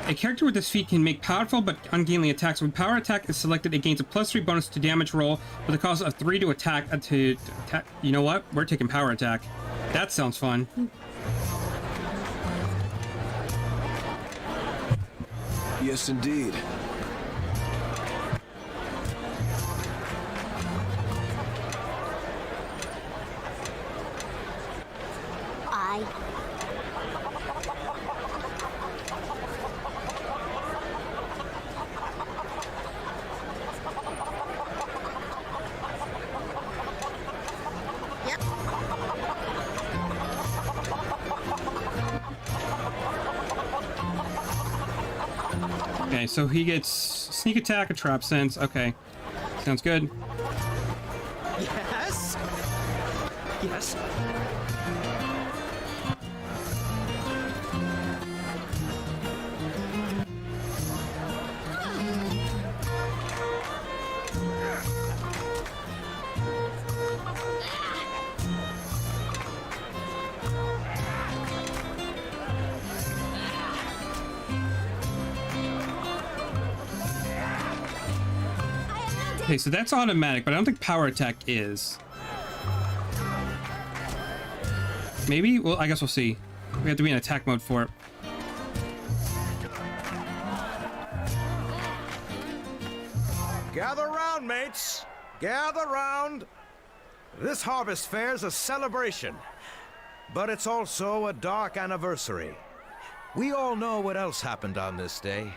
A character with this feat can make powerful but ungainly attacks. When power attack is selected, it gains a +3 bonus to damage roll with a cost of 3 to attack. You know what? We're taking power attack. That sounds fun. Yes, indeed. Okay, so he gets sneak attack, a trap sense. Okay, Sounds good. Yes? Yes? Okay, so that's automatic, but I don't think power attack is. Maybe? Well, I guess we'll see. We have to be in attack mode for it. Gather round, mates. Gather round. This harvest fair's a celebration, but it's also a dark anniversary. We all know what else happened on this day.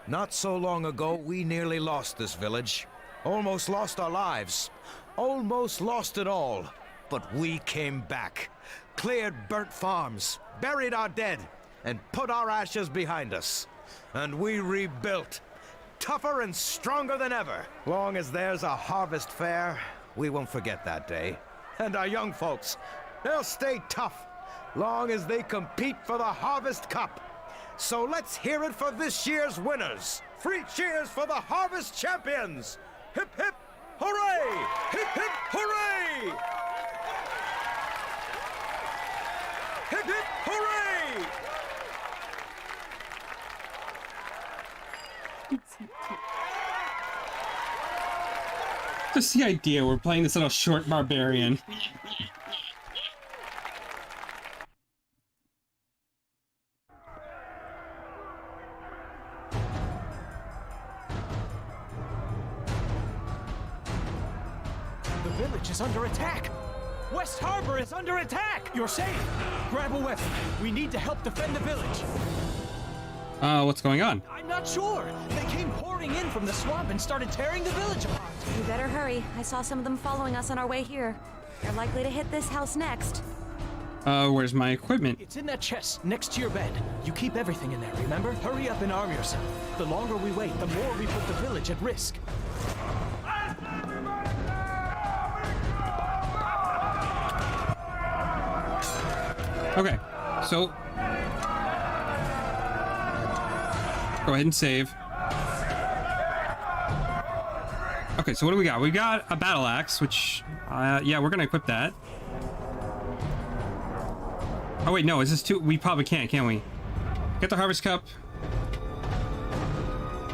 Not so long ago, we nearly lost this village. Almost lost our lives. Almost lost it all. But we came back. Cleared burnt farms. Buried our dead. And put our ashes behind us. And we rebuilt. Tougher and stronger than ever. Long as there's a harvest fair, we won't forget that day. And our young folks, they'll stay tough. Long as they compete for the Harvest Cup. So let's hear it for this year's winners. 3 cheers for the Harvest Champions. Hip, hip, hooray! Hip, hip, hooray! Hip, hip, hooray! Just the idea, we're playing this little short barbarian. The village is under attack! West Harbor is under attack! You're safe! Grab a weapon. We need to help defend the village. What's going on? I'm not sure. They came pouring in from the swamp and started tearing the village apart. We better hurry. I saw some of them following us on our way here. They're likely to hit this house next. Where's my equipment? It's in that chest next to your bed. You keep everything in there, remember? Hurry up and arm yourself. The longer we wait, the more we put the village at risk. Okay, so go ahead and save. Okay, so what do we got? We got a battle axe, which, yeah, we're gonna equip that. Oh wait, no, is this too? We probably can't we? Get the Harvest Cup.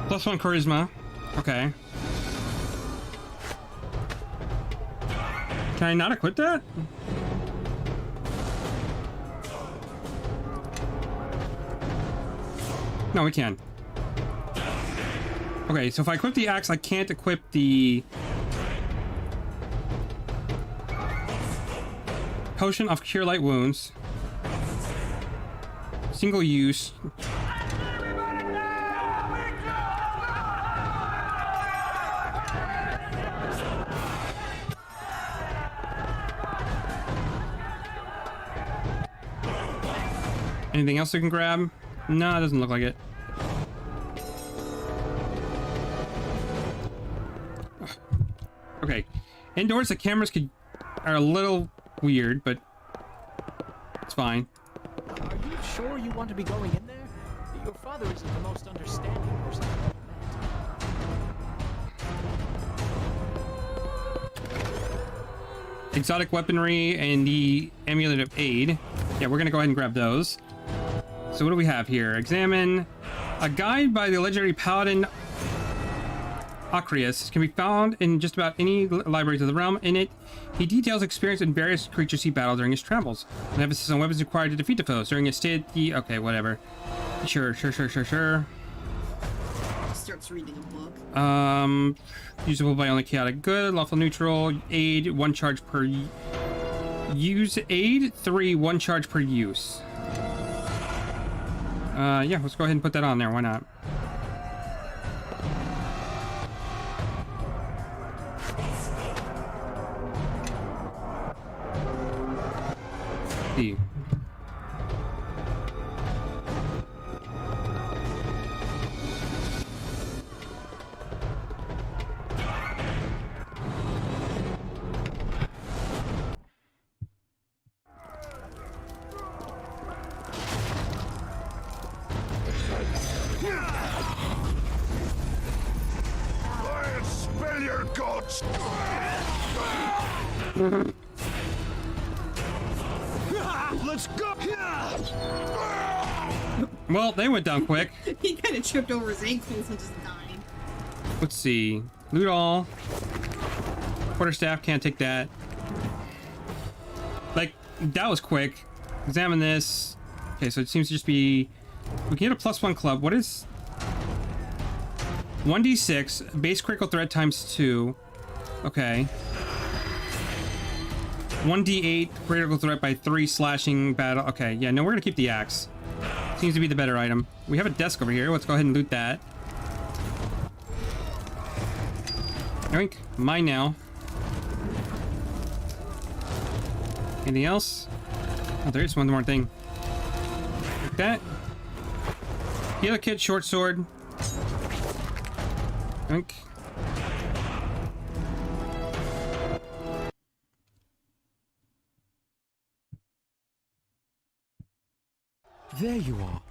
+1 charisma. Okay. Can I not equip that? No, we can. Okay, so if I equip the axe, I can't equip the Potion of Cure Light Wounds. Single use. Anything else I can grab? No, it doesn't look like it. Okay. Indoors, the cameras are a little weird, but it's fine. Are you sure you want to be going in there? Your father isn't the most understanding person I've ever met. Exotic weaponry and the Amulet of Aid. Yeah, we're gonna go ahead and grab those. So what do we have here? Examine. A guide by the legendary paladin Acreus can be found in just about any libraries of the realm. In it, he details experience in various creatures he battled during his travels. An emphasis on weapons required to defeat the foes during his stay at the... Okay, whatever. Sure. Starts reading a book. Usable by only chaotic good, lawful neutral, aid, 1 charge per use, aid, 3, 1 charge per use. Yeah, let's go ahead and put that on there, why not? See. Let's go! Well, they went down quick. He kind of tripped over his ankles and just died. Let's see. Loot all. Quarterstaff, can't take that. Like, that was quick. Examine this. Okay, so it seems to just be... We can get a +1 club. What is... 1d6. Base critical threat times 2. Okay. 1d8. Critical threat by 3 slashing battle. Okay, yeah, no, we're gonna keep the axe. Seems to be the better item. We have a desk over here. Let's go ahead and loot that. Yoink. Mine now. Anything else? Oh, there is one more thing. Like that. Healer kit, short sword. Yoink. There you are.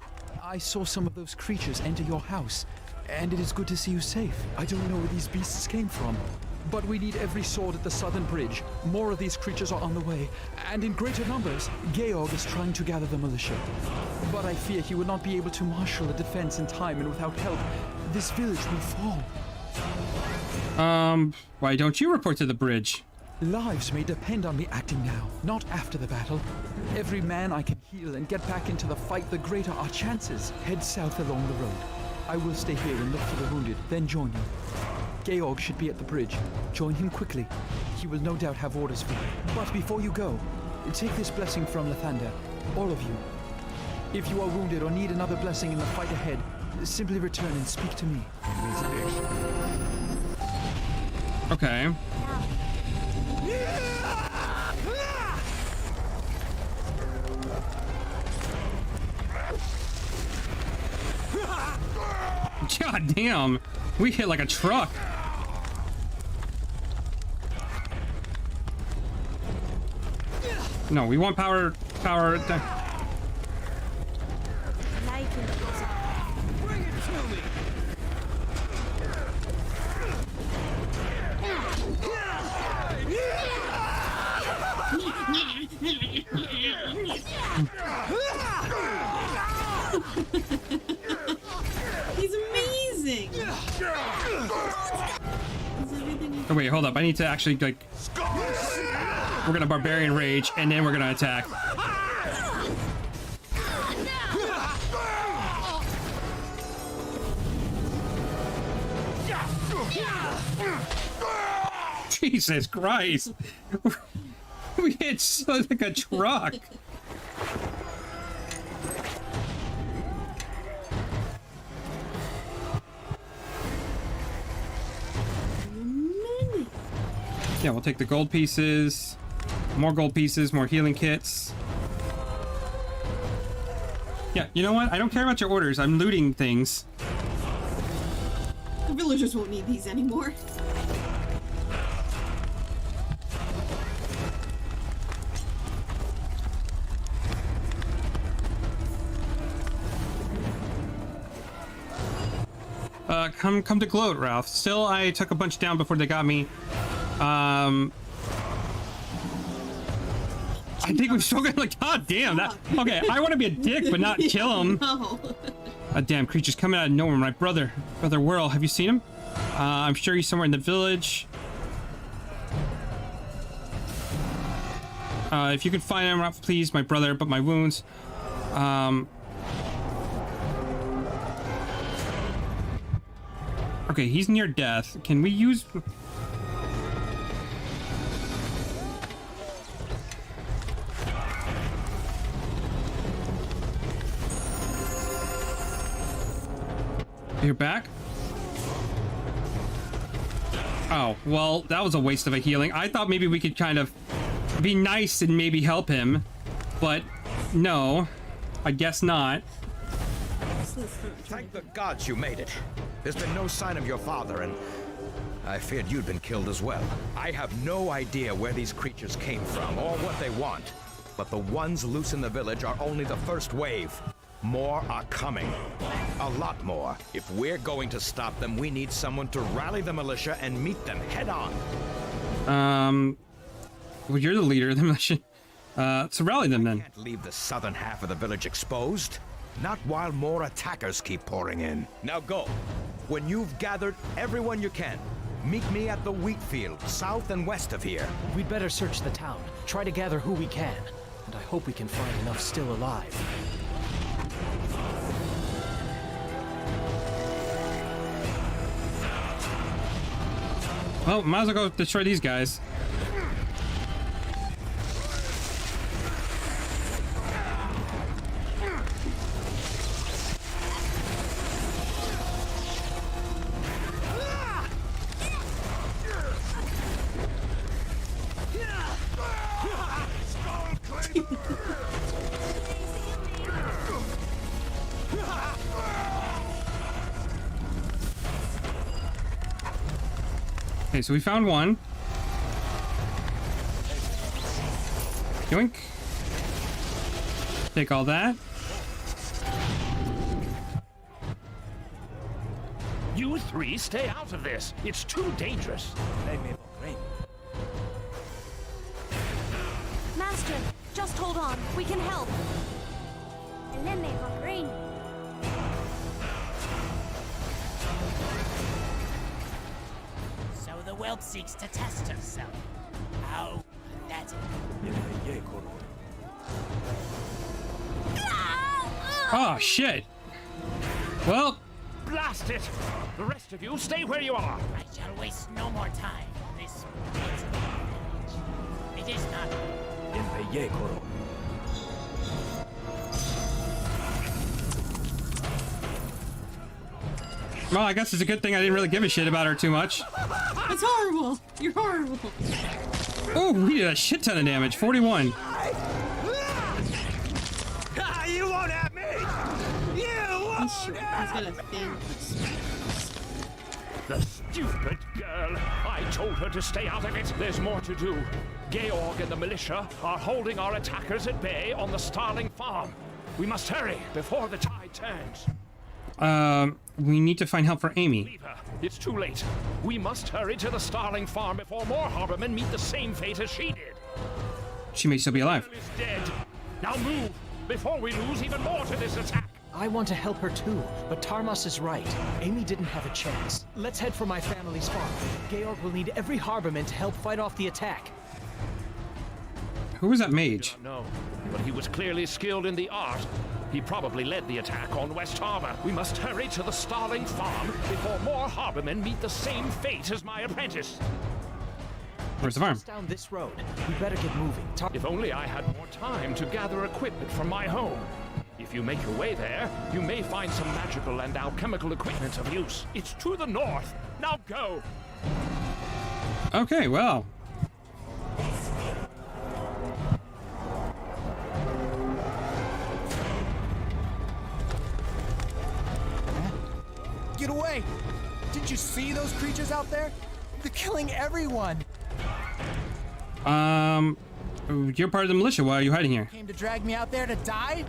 I saw some of those creatures enter your house, and it is good to see you safe. I don't know where these beasts came from, but we need every sword at the southern bridge. More of these creatures are on the way, and in greater numbers. Georg is trying to gather the militia, but I fear he will not be able to marshal a defense in time, and without help, this village will fall. Why don't you report to the bridge? Lives may depend on me acting now, not after the battle. Every man I can heal and get back into the fight, the greater our chances. Head south along the road. I will stay here and look for the wounded, then join you. Georg should be at the bridge. Join him quickly. He will no doubt have orders for you. But before you go, take this blessing from Lathander, all of you. If you are wounded or need another blessing in the fight ahead, simply return and speak to me. Okay. God damn, we hit like a truck. No, we want power. Bring it to me. He's amazing. Oh wait, hold up. I need to actually like. We're gonna barbarian rage and then we're gonna attack. Jesus Christ! We hit so like a truck. Yeah, we'll take the gold pieces, more gold pieces, more healing kits. Yeah, you know what? I don't care about your orders. I'm looting things. The villagers won't need these anymore. Come to gloat, Ralph. Still, I took a bunch down before they got me. I think we've still got like, god damn that. Okay, I want to be a dick, but not kill him. No. A damn creature's coming out of nowhere. My brother Whirl. Have you seen him? I'm sure he's somewhere in the village. If you can find him, Ralph, please, my brother. But my wounds. Okay, he's near death. Can we use... You're back? Oh, well, that was a waste of a healing. I thought maybe we could kind of be nice and maybe help him, but no, I guess not. Thank the gods you made it. There's been no sign of your father, and I feared you'd been killed as well. I have no idea where these creatures came from or what they want, but the ones loose in the village are only the first wave. More are coming. A lot more. If we're going to stop them, we need someone to rally the militia and meet them head on. Well, you're the leader of the militia. So rally them then. Can't leave the southern half of the village exposed. Not while more attackers keep pouring in. Now go. When you've gathered everyone you can, meet me at the wheat field, south and west of here. We'd better search the town, try to gather who we can. And I hope we can find enough still alive. Well, might as well go destroy these guys. Okay, so we found one. Yoink. Take all that. You three stay out of this. It's too dangerous. Master, just hold on. We can help. So the whelp seeks to test herself. How pathetic. Oh, shit. Well, Blast it! The rest of you stay where you are. I shall waste no more time. This is it is not. well, I guess it's a good thing I didn't really give a shit about her too much. It's horrible. You're horrible. Oh, we did a shit ton of damage. 41. You won't have me! He's got a thin. The stupid girl. I told her to stay out of it. There's more to do. Georg and the militia are holding our attackers at bay on the Starling farm. We must hurry before the tide turns. We need to find help for Amy. Leave her. It's too late. We must hurry to the Starling farm before more harbormen meet the same fate as she did. She may still be alive. Girl is dead. Now move before we lose even more to this attack. I want to help her too, but Tarmas is right. Amy didn't have a chance. Let's head for my family's farm. Georg will need every harborman to help fight off the attack. Who was that mage? No, but he was clearly skilled in the art. He probably led the attack on West Harbor. We must hurry to the Starling farm before more harbormen meet the same fate as my apprentice. Where's the farm? Down this road. We better get moving. If only I had more time to gather equipment from my home. If you make your way there, you may find some magical and alchemical equipment of use. It's to the north. Now go! Okay, well. Get away! Did you see those creatures out there? They're killing everyone! You're part of the militia. Why are you hiding here? Came to drag me out there to die?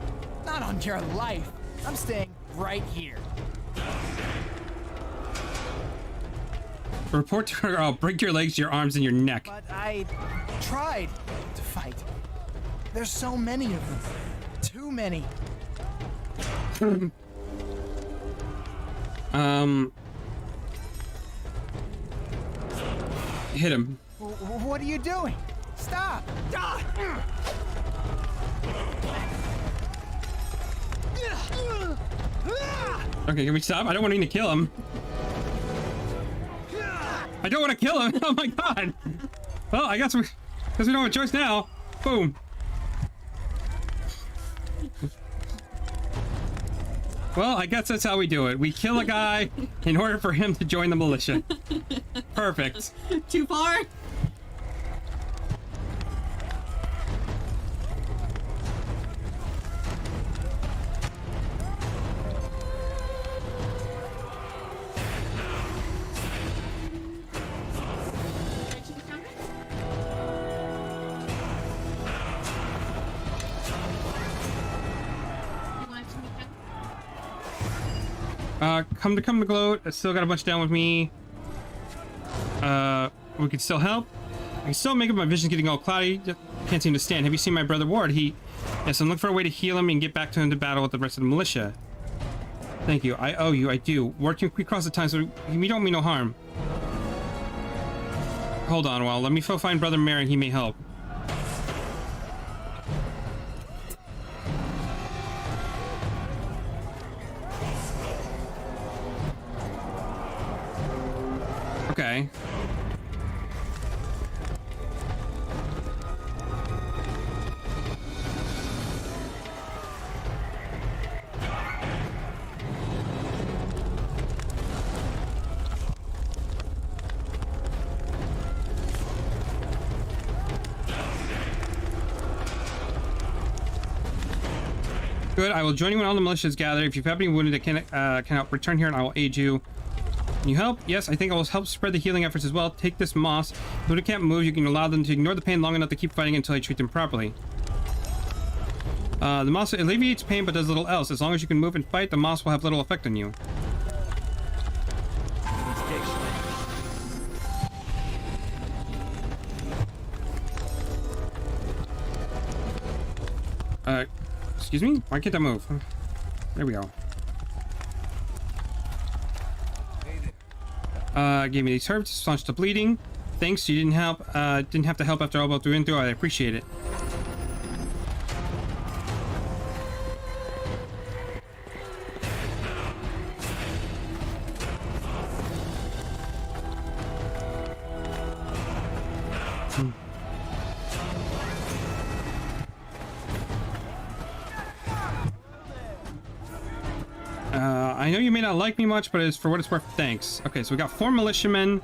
Not on your life. I'm staying right here. Report to her or I'll break your legs, your arms, and your neck. But I tried to fight. There's so many of them. Too many. Hit him. What are you doing? Stop! Okay, can we stop? I don't want to kill him. I don't want to kill him. Oh my god. Well, I guess we don't have a choice now. Boom. Well, I guess that's how we do it. We kill a guy in order for him to join the militia. Perfect. Too far? Come to gloat. I still got a bunch down with me. We could still help. I can still make it. My vision's getting all cloudy. Can't seem to stand. Have you seen my brother Ward? Yes, I'm looking for a way to heal him and get back to him to battle with the rest of the militia. Thank you. I owe you. I do. Ward can cross the time, so we don't mean no harm. Hold on a while. Let me find Brother Mary. He may help. Okay. Good. I will join you when all the militias gather. If you have any wounded that cannot return here, and I will aid you. Can you help? Yes, I think I will help spread the healing efforts as well. Take this moss. If they can't move, you can allow them to ignore the pain long enough to keep fighting until I treat them properly. The moss alleviates pain but does little else. As long as you can move and fight, the moss will have little effect on you. Excuse me? Why can't I move? There we go. Gave me these herbs to staunch the bleeding. Thanks, you didn't have to help after all about doing through. I appreciate it. I know you may not like me much, but it's for what it's worth. Thanks. Okay, so we got 4 militiamen.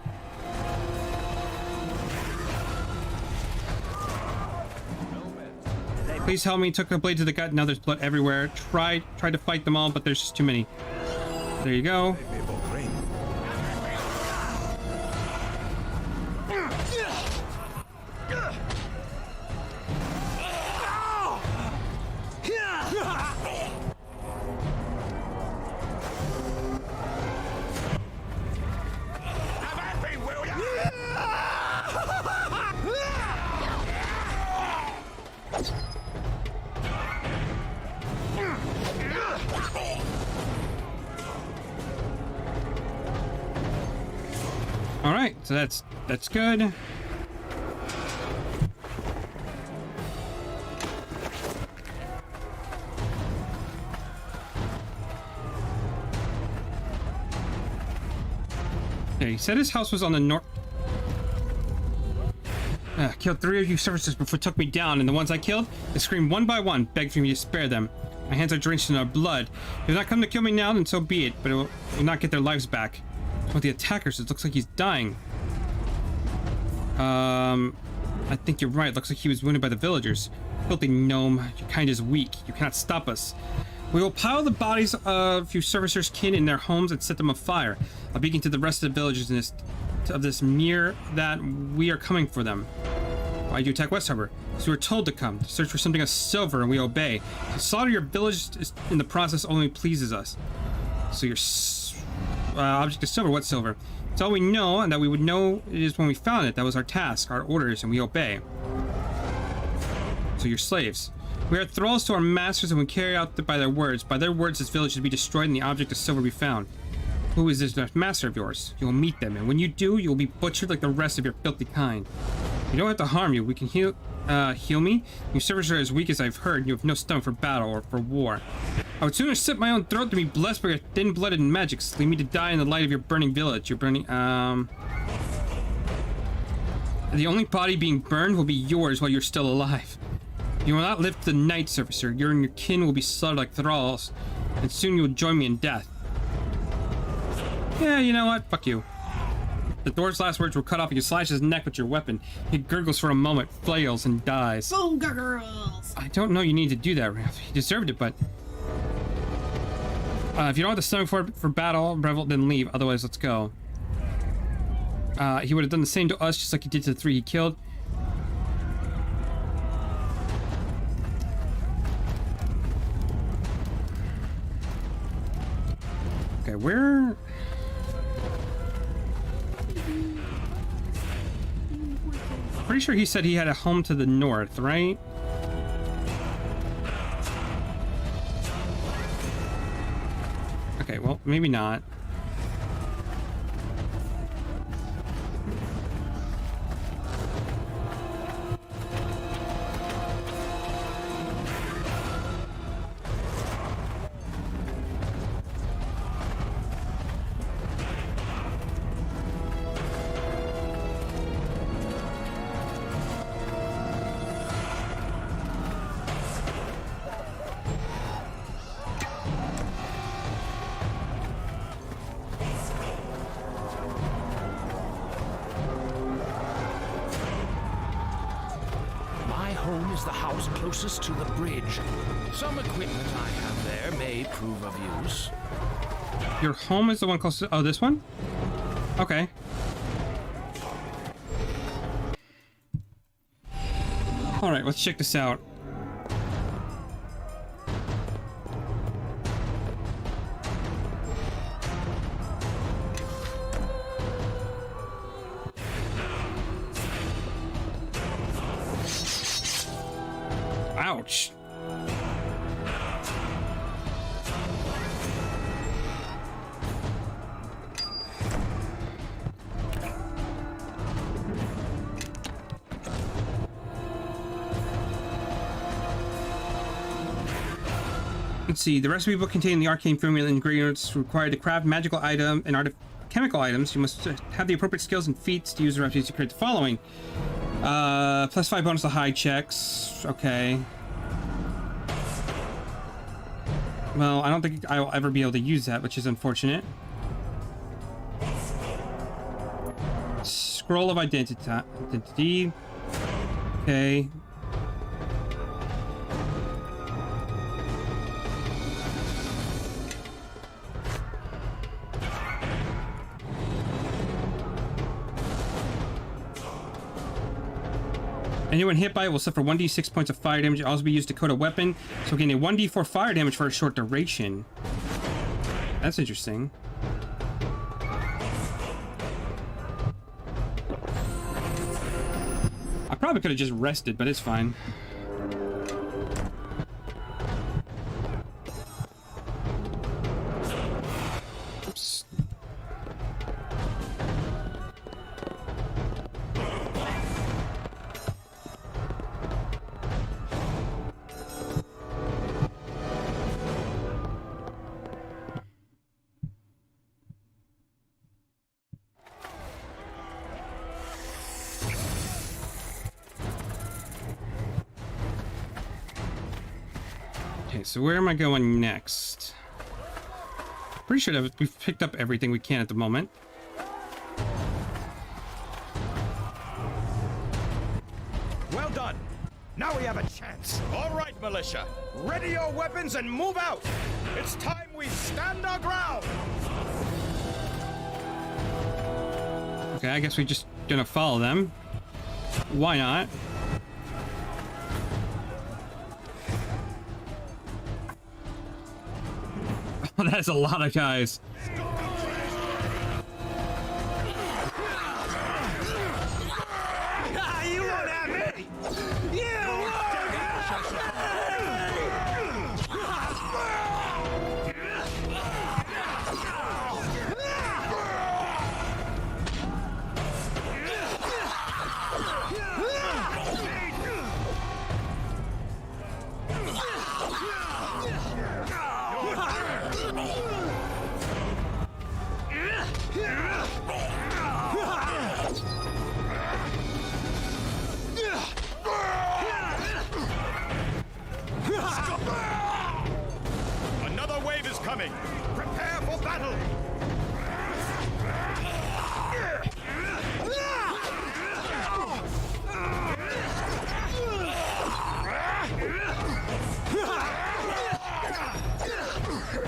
Please help me. Took a blade to the gut. Now there's blood everywhere. Tried to fight them all, but there's just too many. There you go. All right, so that's good. Okay, he said his house was on the north. Killed 3 of you services before it took me down, and the ones I killed, they screamed one by one, begged for me to spare them. My hands are drenched in our blood. If you're not come to kill me now, then so be it, but it will not get their lives back. With the attackers, it looks like he's dying. I think you're right. It looks like he was wounded by the villagers. Filthy gnome, your kind is weak. You cannot stop us. We will pile the bodies of you servicers' kin in their homes and set them afire. I'll begin to the rest of the villagers of this mere that we are coming for them. Why do you attack West Harbor? Because we were told to come, to search for something of silver, and we obey. To slaughter your village in the process only pleases us. So your object is silver. What silver? It's all we know, and that we would know it is when we found it. That was our task, our orders, and we obey. So you're slaves. We are thralls to our masters, and we carry out by their words. By their words, this village should be destroyed, and the object of silver be found. Who is this master of yours? You will meet them, and when you do, you will be butchered like the rest of your filthy kind. You don't have to harm you. We can heal me? Your servers are as weak as I've heard, and you have no stomach for battle or for war. I would sooner slit my own throat than be blessed by your thin-blooded magics. Leave me to die in the light of your burning village. Your burning, the only body being burned will be yours while you're still alive. You will not live to the night, servicer. You and your kin will be slaughtered like thralls, and soon you will join me in death. Yeah, you know what? Fuck you. The dwarf's last words were cut off. You slash his neck with your weapon. He gurgles for a moment, flails, and dies. Bonegurgles! I don't know you need to do that, Ryvvf. He deserved it, but... if you don't have the stomach for battle, revel, then leave. Otherwise, let's go. He would have done the same to us, just like he did to the 3 he killed. Okay, Okay, where? Pretty sure he said he had a home to the north, right? Okay, well, maybe not. Home is the house closest to the bridge. Some equipment I have there may prove of use. Your home is the one closest. Oh, this one? Okay. All right, let's check this out. Ouch. Let's see. The recipe book containing the arcane formula and ingredients required to craft magical item and chemical items. You must have the appropriate skills and feats to use the recipes to create the following. +5 bonus to high checks. Okay. Well, I don't think I will ever be able to use that, which is unfortunate. Scroll of identity. Okay. Anyone hit by it will suffer 1d6 points of fire damage. It will also be used to coat a weapon, so gain a 1d4 fire damage for a short duration. That's interesting. I probably could have just rested, but it's fine. Oops. So where am I going next? Pretty sure that we've picked up everything we can at the moment. Well done. Now we have a chance. All right, militia. Ready your weapons and move out. It's time we stand our ground. Okay, I guess we're just gonna follow them. Why not? Oh, that's a lot of guys. You won't have me. Another wave is coming. Prepare for battle.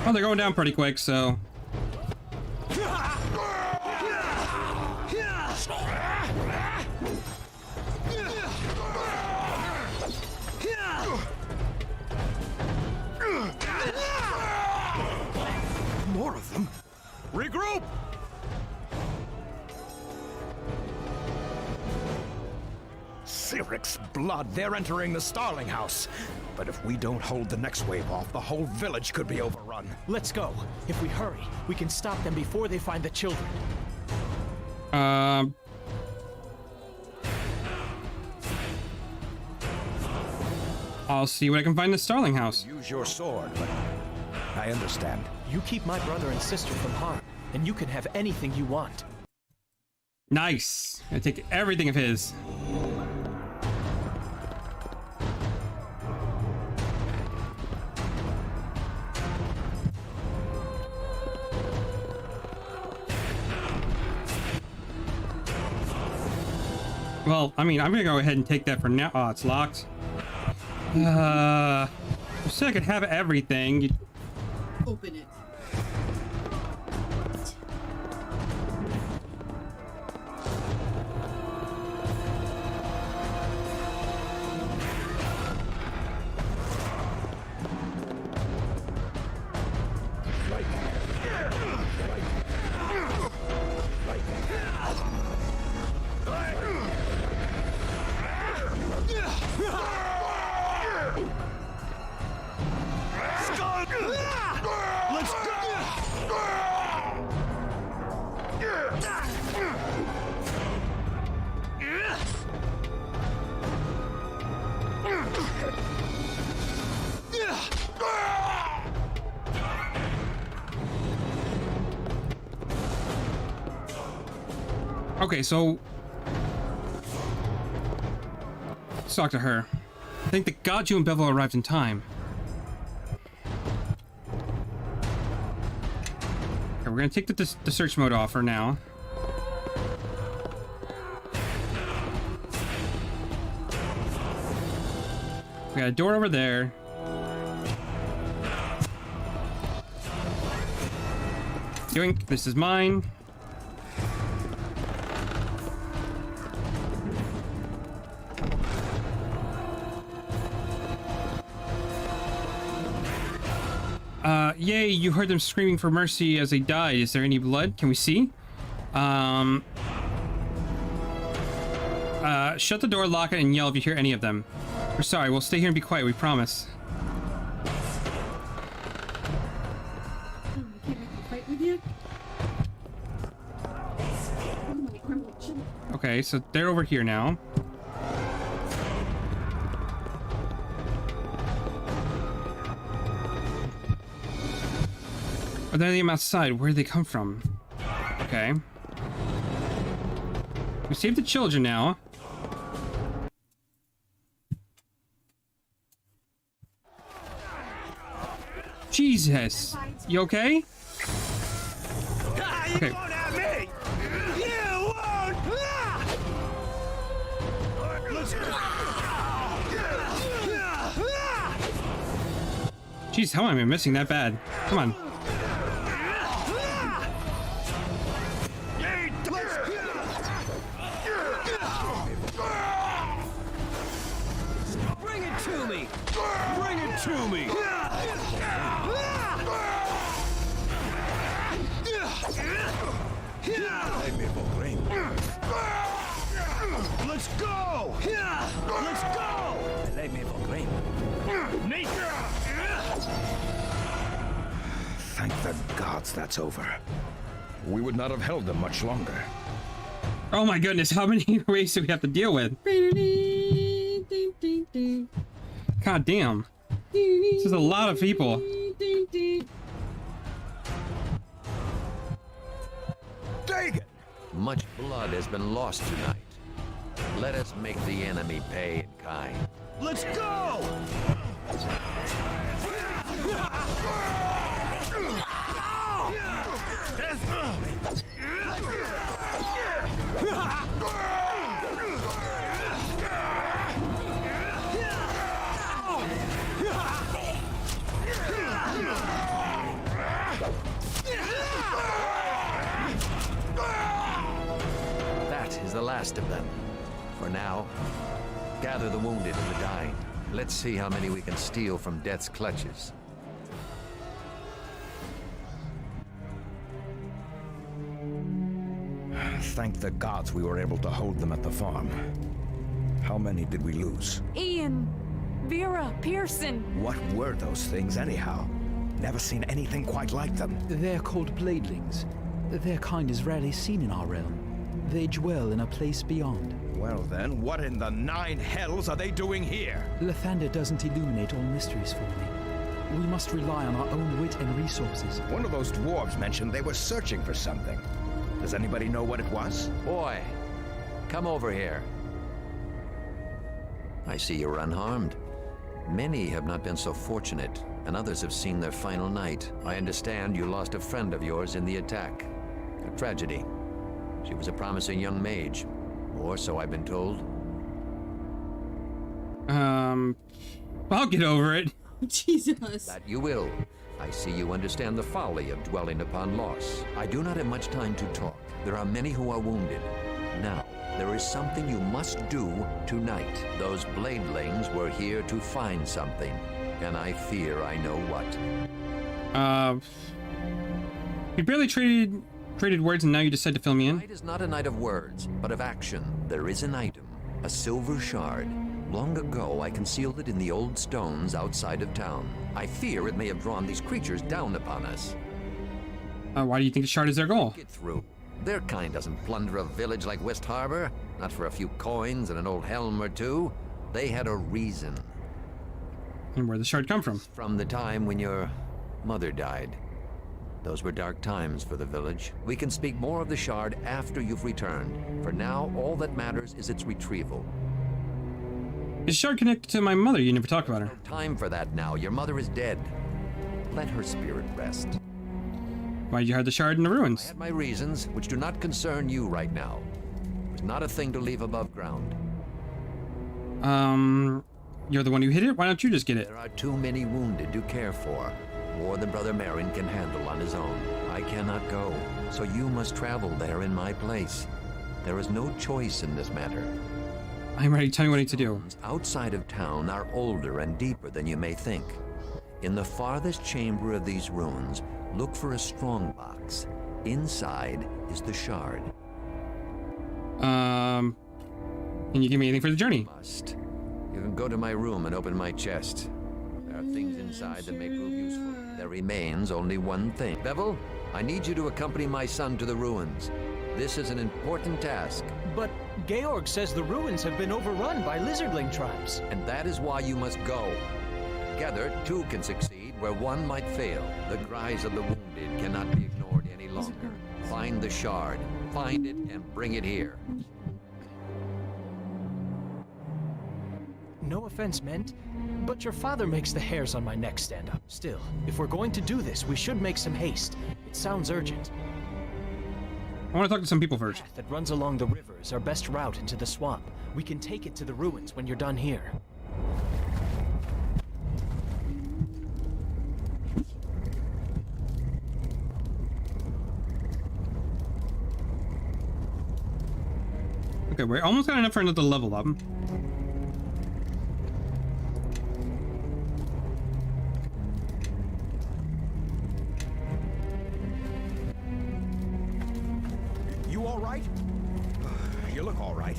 Oh, they're going down pretty quick, so... More of them? Regroup! Cyric's blood, they're entering the Starling House. But if we don't hold the next wave off, the whole village could be overrun. Let's go. If we hurry, we can stop them before they find the children. I'll see what I can find in the Starling House. Use your sword, but I understand. You keep my brother and sister from harm, and you can have anything you want. Nice. I take everything of his. Well, I mean, I'm gonna go ahead and take that for now. Oh, it's locked. I said I could have everything. Open it. Okay, so let's talk to her. I think the God you and Bevel arrived in time. Okay, we're gonna take the search mode off for now. We got a door over there. Yoink, this is mine. Yay, you heard them screaming for mercy as they died. Is there any blood? Can we see? Shut the door, lock it, and yell if you hear any of them. We're sorry, we'll stay here and be quiet, we promise. I can't make a fight with you. Oh my crumbled chin. Okay, so they're over here now. Are there them outside? Where did they come from? Okay. We saved the children now. Jesus. You okay? Okay. Jeez, how am I missing that bad? Come on. Bring it to me! Bring it to me! Let's go! Let's go! Thank the gods that's over. We would not have held them much longer. Oh my goodness, how many ways do we have to deal with? God damn. This is a lot of people. Dagon! Much blood has been lost tonight. Let us make the enemy pay in kind. Let's go! That is the last of them. For now, gather the wounded and the dying. Let's see how many we can steal from death's clutches. Thank the gods we were able to hold them at the farm. How many did we lose? Ian, Vera, Pearson. What were those things anyhow? Never seen anything quite like them. They're called bladelings. Their kind is rarely seen in our realm. They dwell in a place beyond. Well then, what in the 9 hells are they doing here? Lathander doesn't illuminate all mysteries for me. We must rely on our own wit and resources. One of those dwarves mentioned they were searching for something. Does anybody know what it was? Boy, come over here. I see you're unharmed. Many have not been so fortunate, and others have seen their final night. I understand you lost a friend of yours in the attack. A tragedy. She was a promising young mage. Or so I've been told. I'll get over it. Jesus. That you will. I see you understand the folly of dwelling upon loss. I do not have much time to talk. There are many who are wounded. Now, there is something you must do tonight. Those bladelings were here to find something, and I fear I know what. We barely traded words, and now you decide to fill me in? Tonight is not a night of words, but of action. There is an item, a silver shard. Long ago, I concealed it in the old stones outside of town. I fear it may have drawn these creatures down upon us. Why do you think the shard is their goal? Get through. Their kind doesn't plunder a village like West Harbor. Not for a few coins and an old helm or two. They had a reason. And where'd the shard come from? From the time when your mother died. Those were dark times for the village. We can speak more of the shard after you've returned. For now, all that matters is its retrieval. Is shard connected to my mother? You never talk about her. No time for that now. Your mother is dead. Let her spirit rest. Why'd you hide the shard in the I ruins? had my reasons, which do not concern you right now. It was not a thing to leave above ground. You're the one who hid it? Why don't you just get it? There are too many wounded to care for. More than Brother Marin can handle on his own. I cannot go, so you must travel there in my place. There is no choice in this matter. I'm ready. Tell me what I need to do. Outside of town are older and deeper than you may think. In the farthest chamber of these ruins, look for a strong box. Inside is the shard. Can you give me anything for the journey? Must. You can go to my room and open my chest. There are things inside that may prove useful. There remains only one thing. Bevel, I need you to accompany my son to the ruins. This is an important task. But Georg says the ruins have been overrun by lizardling tribes. And that is why you must go. Together, two can succeed where one might fail. The cries of the wounded cannot be ignored any longer. Find the shard, find it, and bring it here. No offense meant, but your father makes the hairs on my neck stand up. Still, if we're going to do this, we should make some haste. It sounds urgent. I want to talk to some people first. The path that runs along the river is our best route into the swamp. We can take it to the ruins when you're done here. Okay, we're almost got enough for another level up. You all right? You look all right.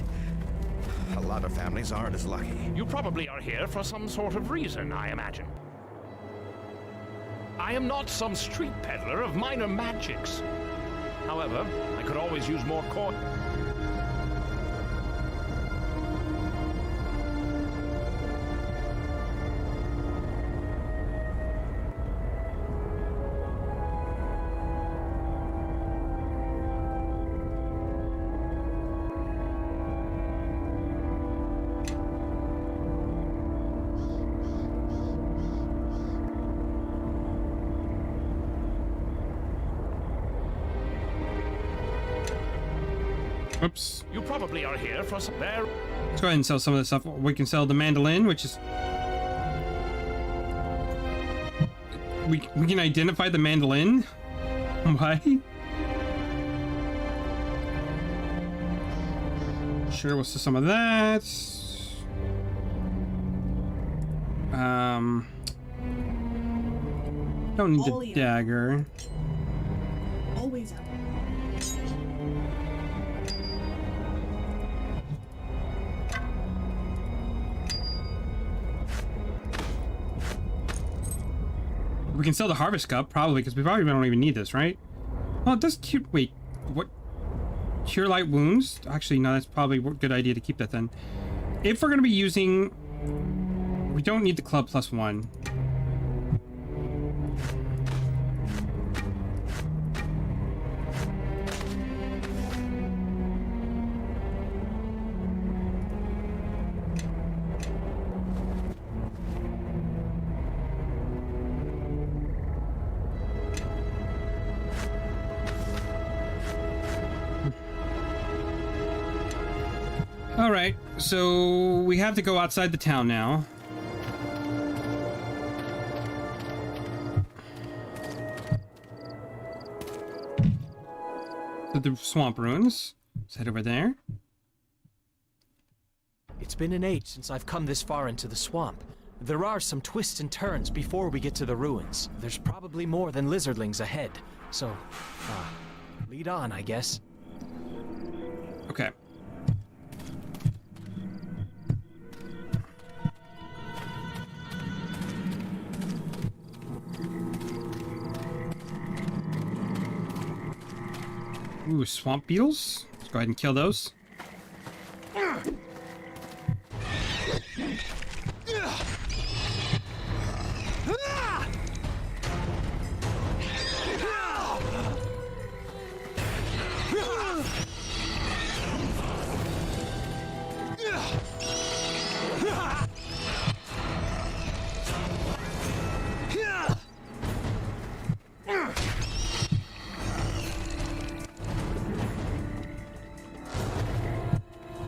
A lot of families aren't as lucky. You probably are here for some sort of reason, I imagine. I am not some street peddler of minor magics. However, I could always use more coin. Oops. You probably are here for some there. Let's go ahead and sell some of this stuff. We can sell the mandolin, which is... We can identify the mandolin? Why? Sure, we'll sell some of that. Don't need the dagger. Always out. We can sell the Harvest Cup, probably, because we probably don't even need this, right? Well, it does cure... Wait, what? Cure light wounds? Actually, no, that's probably a good idea to keep that then. If we're going to be using... We don't need the club +1. Alright, so we have to go outside the town now. To the swamp ruins. Let's head over there. It's been an age since I've come this far into the swamp. There are some twists and turns before we get to the ruins. There's probably more than lizardlings ahead. So, lead on, I guess. Okay. Ooh, swamp beetles. Let's go ahead and kill those.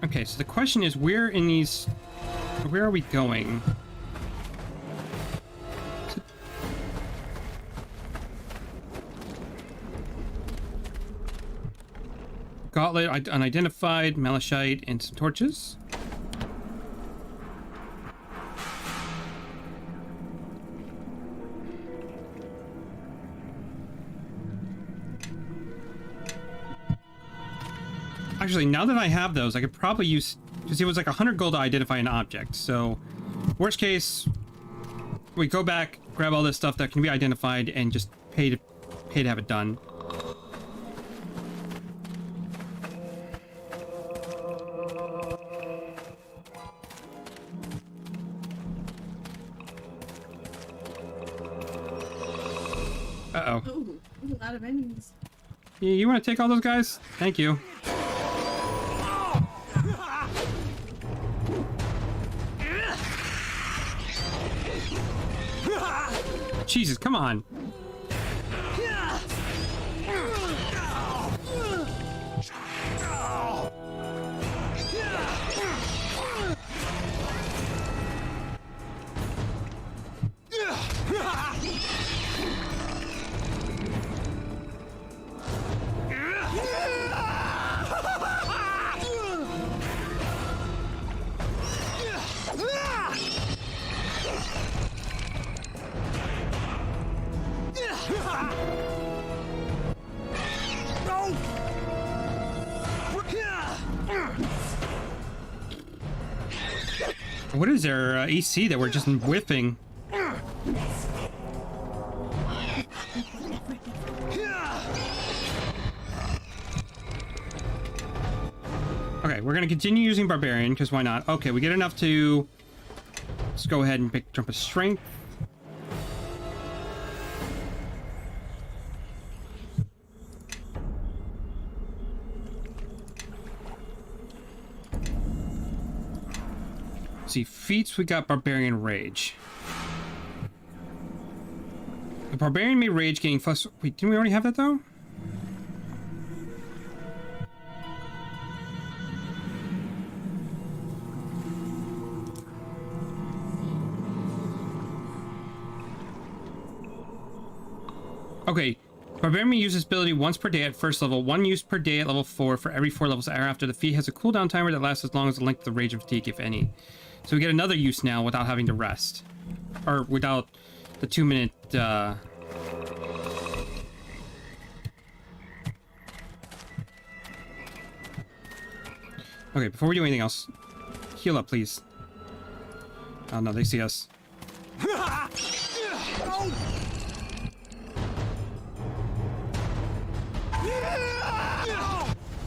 Okay, so the question is, where in these... Where are we going? Gauntlet, unidentified, malachite, and some torches. Actually, now that I have those, I could probably use... Because it was like 100 gold to identify an object, so... Worst case, we go back, grab all this stuff that can be identified, and just pay to have it done. Uh-oh. Ooh, a lot of enemies. You want to take all those guys? Thank you. Jesus, come on. What is their AC that we're just whiffing? Okay, we're gonna continue using Barbarian, because why not? Okay, we get enough to... Let's go ahead and pick Jump of Strength. See, feats, we got Barbarian Rage. The Barbarian may rage, getting fuss. Wait, didn't we already have that though? Okay, Barbarian may use this ability once per day at first level, 1 use per day at level 4 for every 4 levels thereafter. The feat has a cooldown timer that lasts as long as the length of the Rage and Fatigue, if any. So we get another use now without having to rest. Or without the 2-minute, Okay, before we do anything else, heal up, please. Oh no, they see us.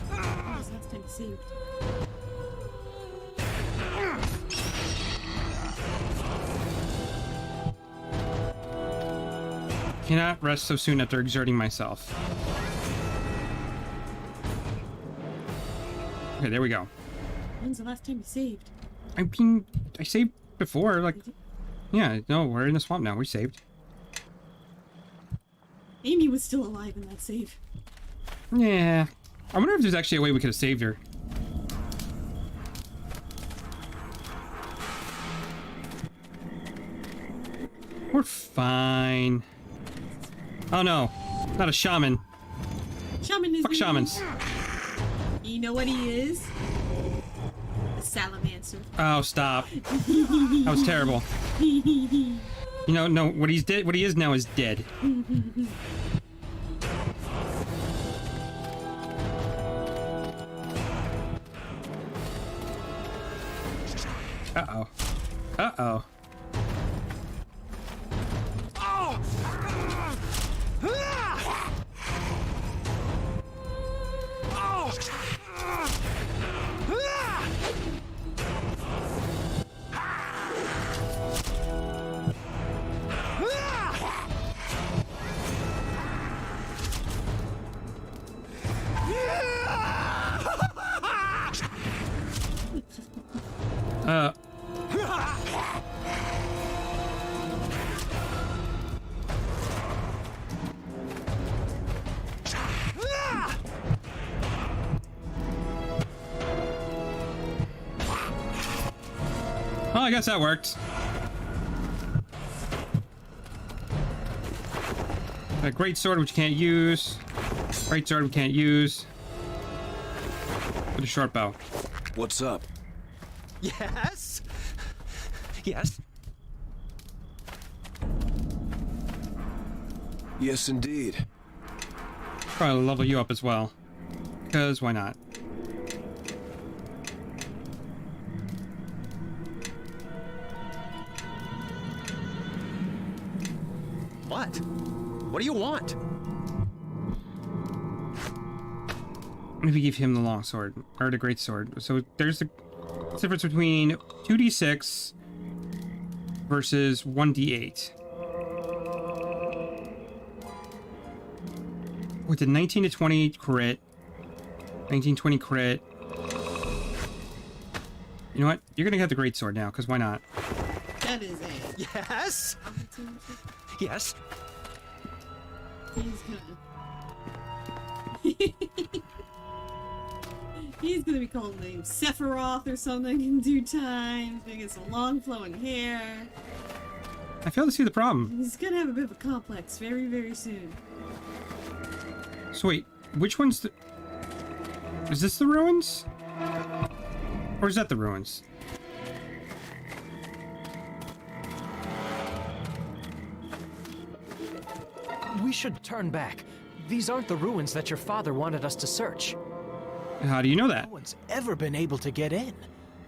When's the last time you saved? Cannot rest so soon after exerting myself. Okay, there we go. When's the last time you saved? I mean, I saved before, like... Yeah, no, we're in the swamp now. We saved. Amy was still alive in that save. Yeah. I wonder if there's actually a way we could have saved her. We're fine. Oh no, not a shaman. Shaman is... Fuck shamans. You know what he is? A salamander. Oh, stop. That was terrible. You know, no, what he's dead. What he is now is dead. Uh-oh. Uh-oh. Well, I guess that worked. A great sword which you can't use. Great sword we can't use. With a short bow. What's up? Yes? Yes? Yes, indeed. Probably level you up as well. Because why not? What? What do you want? Maybe give him the long sword or the great sword. So there's the difference between 2d6 versus 1d8. With the 19 to 20 crit, 19-20 crit. You know what? You're gonna get the great sword now, because why not? That is a... Yes? Yes? He's gonna... He's gonna be called named Sephiroth or something in due time. He's gonna get some long flowing hair. I fail to see the problem. He's gonna have a bit of a complex very, very soon. So wait, which one's the... Is this the ruins? Or is that the ruins? We should turn back. These aren't the ruins that your father wanted us to search. How do you know that? No one's ever been able to get in.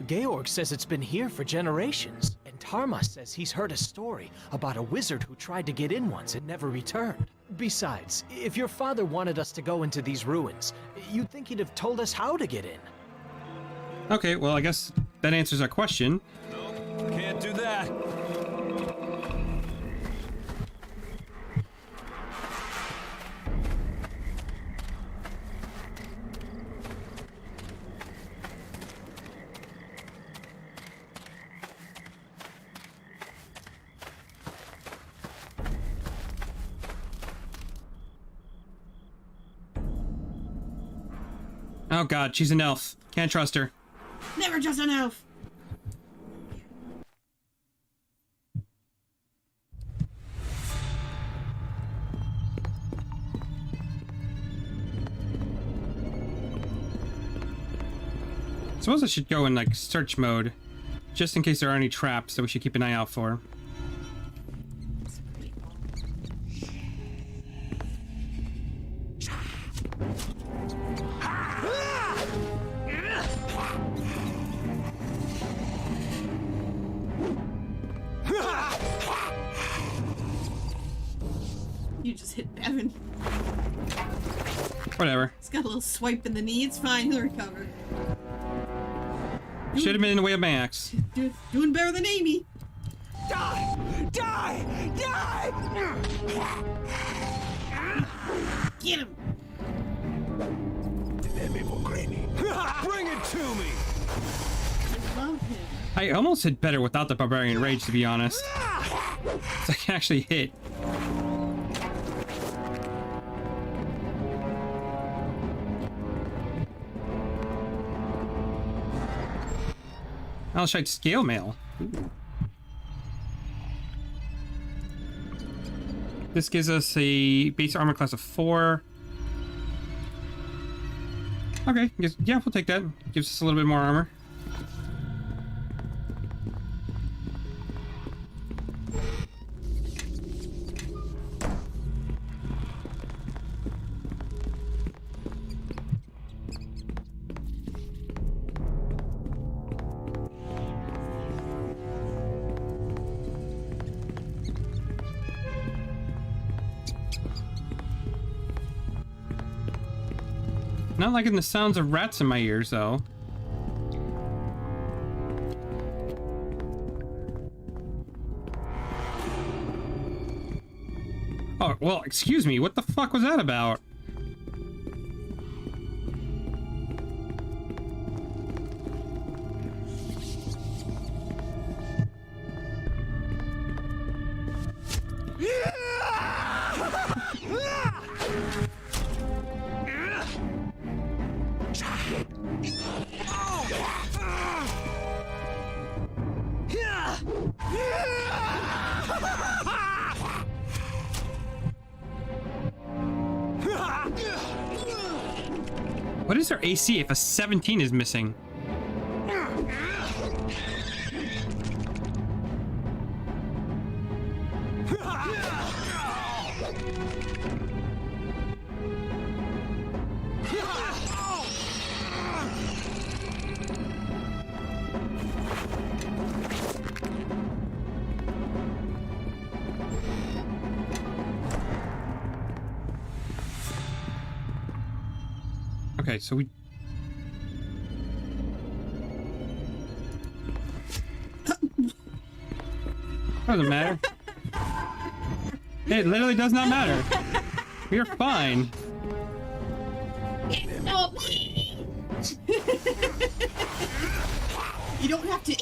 Georg says it's been here for generations, and Tarma says he's heard a story about a wizard who tried to get in once and never returned. Besides, if your father wanted us to go into these ruins, you'd think he'd have told us how to get in. Okay, well, I guess that answers our question. Can't do that. Oh god, she's an elf. Can't trust her. Never trust an elf! Suppose I should go in like search mode, just in case there are any traps that we should keep an eye out for. You just hit Bevan. Whatever. He's got a little swipe in the knee. It's fine. He'll recover. Should have been in the way of my axe. Doing better than Amy. Die! Die! Die! Get him! Bring it to me! I love him. I almost hit better without the Barbarian Rage, to be honest. So I can actually hit. I'll try scale mail. Ooh. This gives us a base armor class of 4. Okay, yeah, we'll take that. Gives us a little bit more armor. Not liking the sounds of rats in my ears, though. Oh, well, excuse me. What the fuck was that about? What is their AC if a 17 is missing? Okay, so we... Doesn't matter. It literally does not matter. We are fine. You don't have to.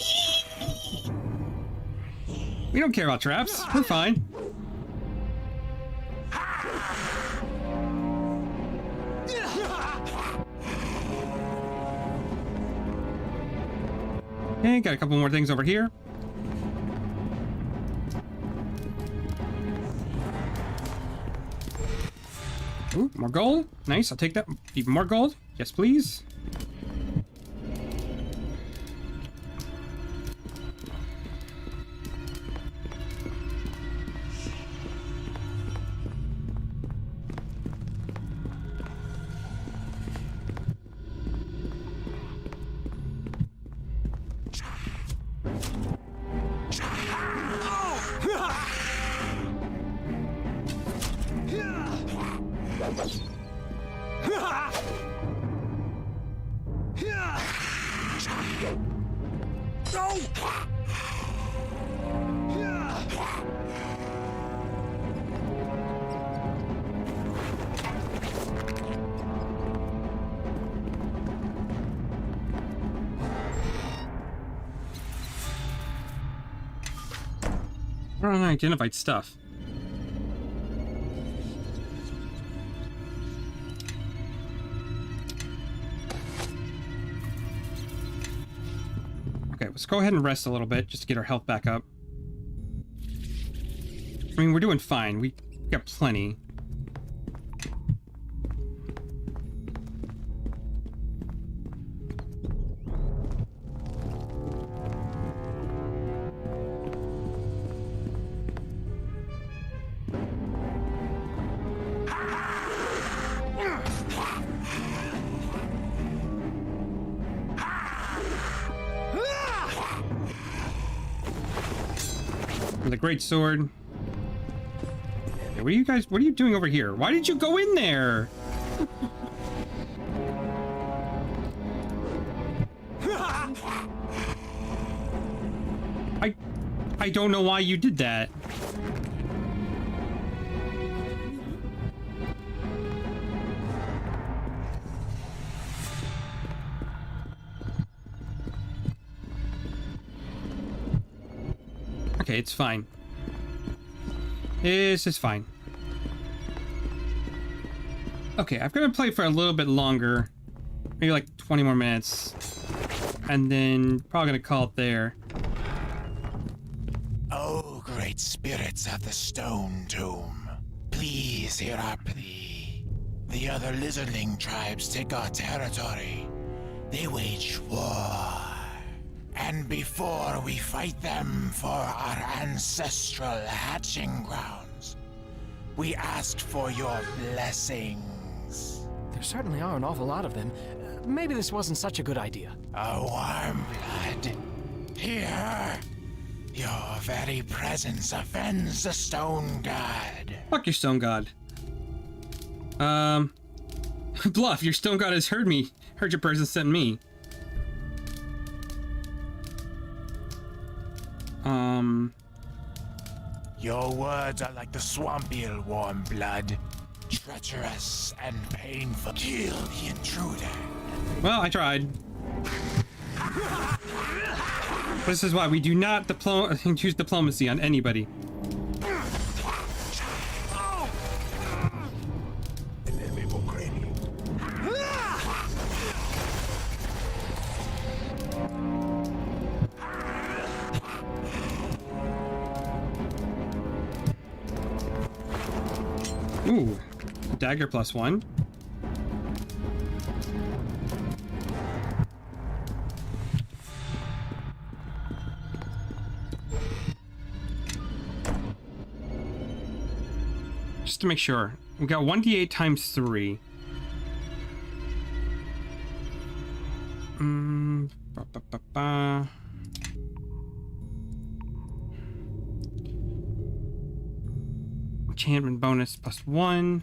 We don't care about traps. We're fine. Okay, got a couple more things over here. Ooh, more gold. Nice, I'll take that. Even more gold. Yes, please. Unidentified stuff. Okay, let's go ahead and rest a little bit just to get our health back up. I mean, we're doing fine. We got plenty. The great sword. Yeah, what are you doing over here? Why did you go in there? I don't know why you did that. Okay, it's fine. This is fine. Okay, I'm gonna play for a little bit longer. Maybe like 20 more minutes. And then probably gonna call it there. Oh, great spirits of the Stone Tomb, please hear our plea. The other lizardling tribes take our territory. They wage war. And before we fight them for our ancestral hatching grounds, we ask for your blessings. There certainly are an awful lot of them. Maybe this wasn't such a good idea. A warm blood. Here. Your very presence offends the Stone God. Fuck your Stone God. Bluff, your Stone God has heard me. Heard your presence sent me. Your words are like the swamp eel, warm blood. Treacherous and painful. Kill the intruder. Well, I tried. This is why we do not use diplomacy on anybody. Ooh, dagger +1. Just to make sure, we got 1d8 times 3. Ba, ba, ba, ba. Enchantment bonus +1.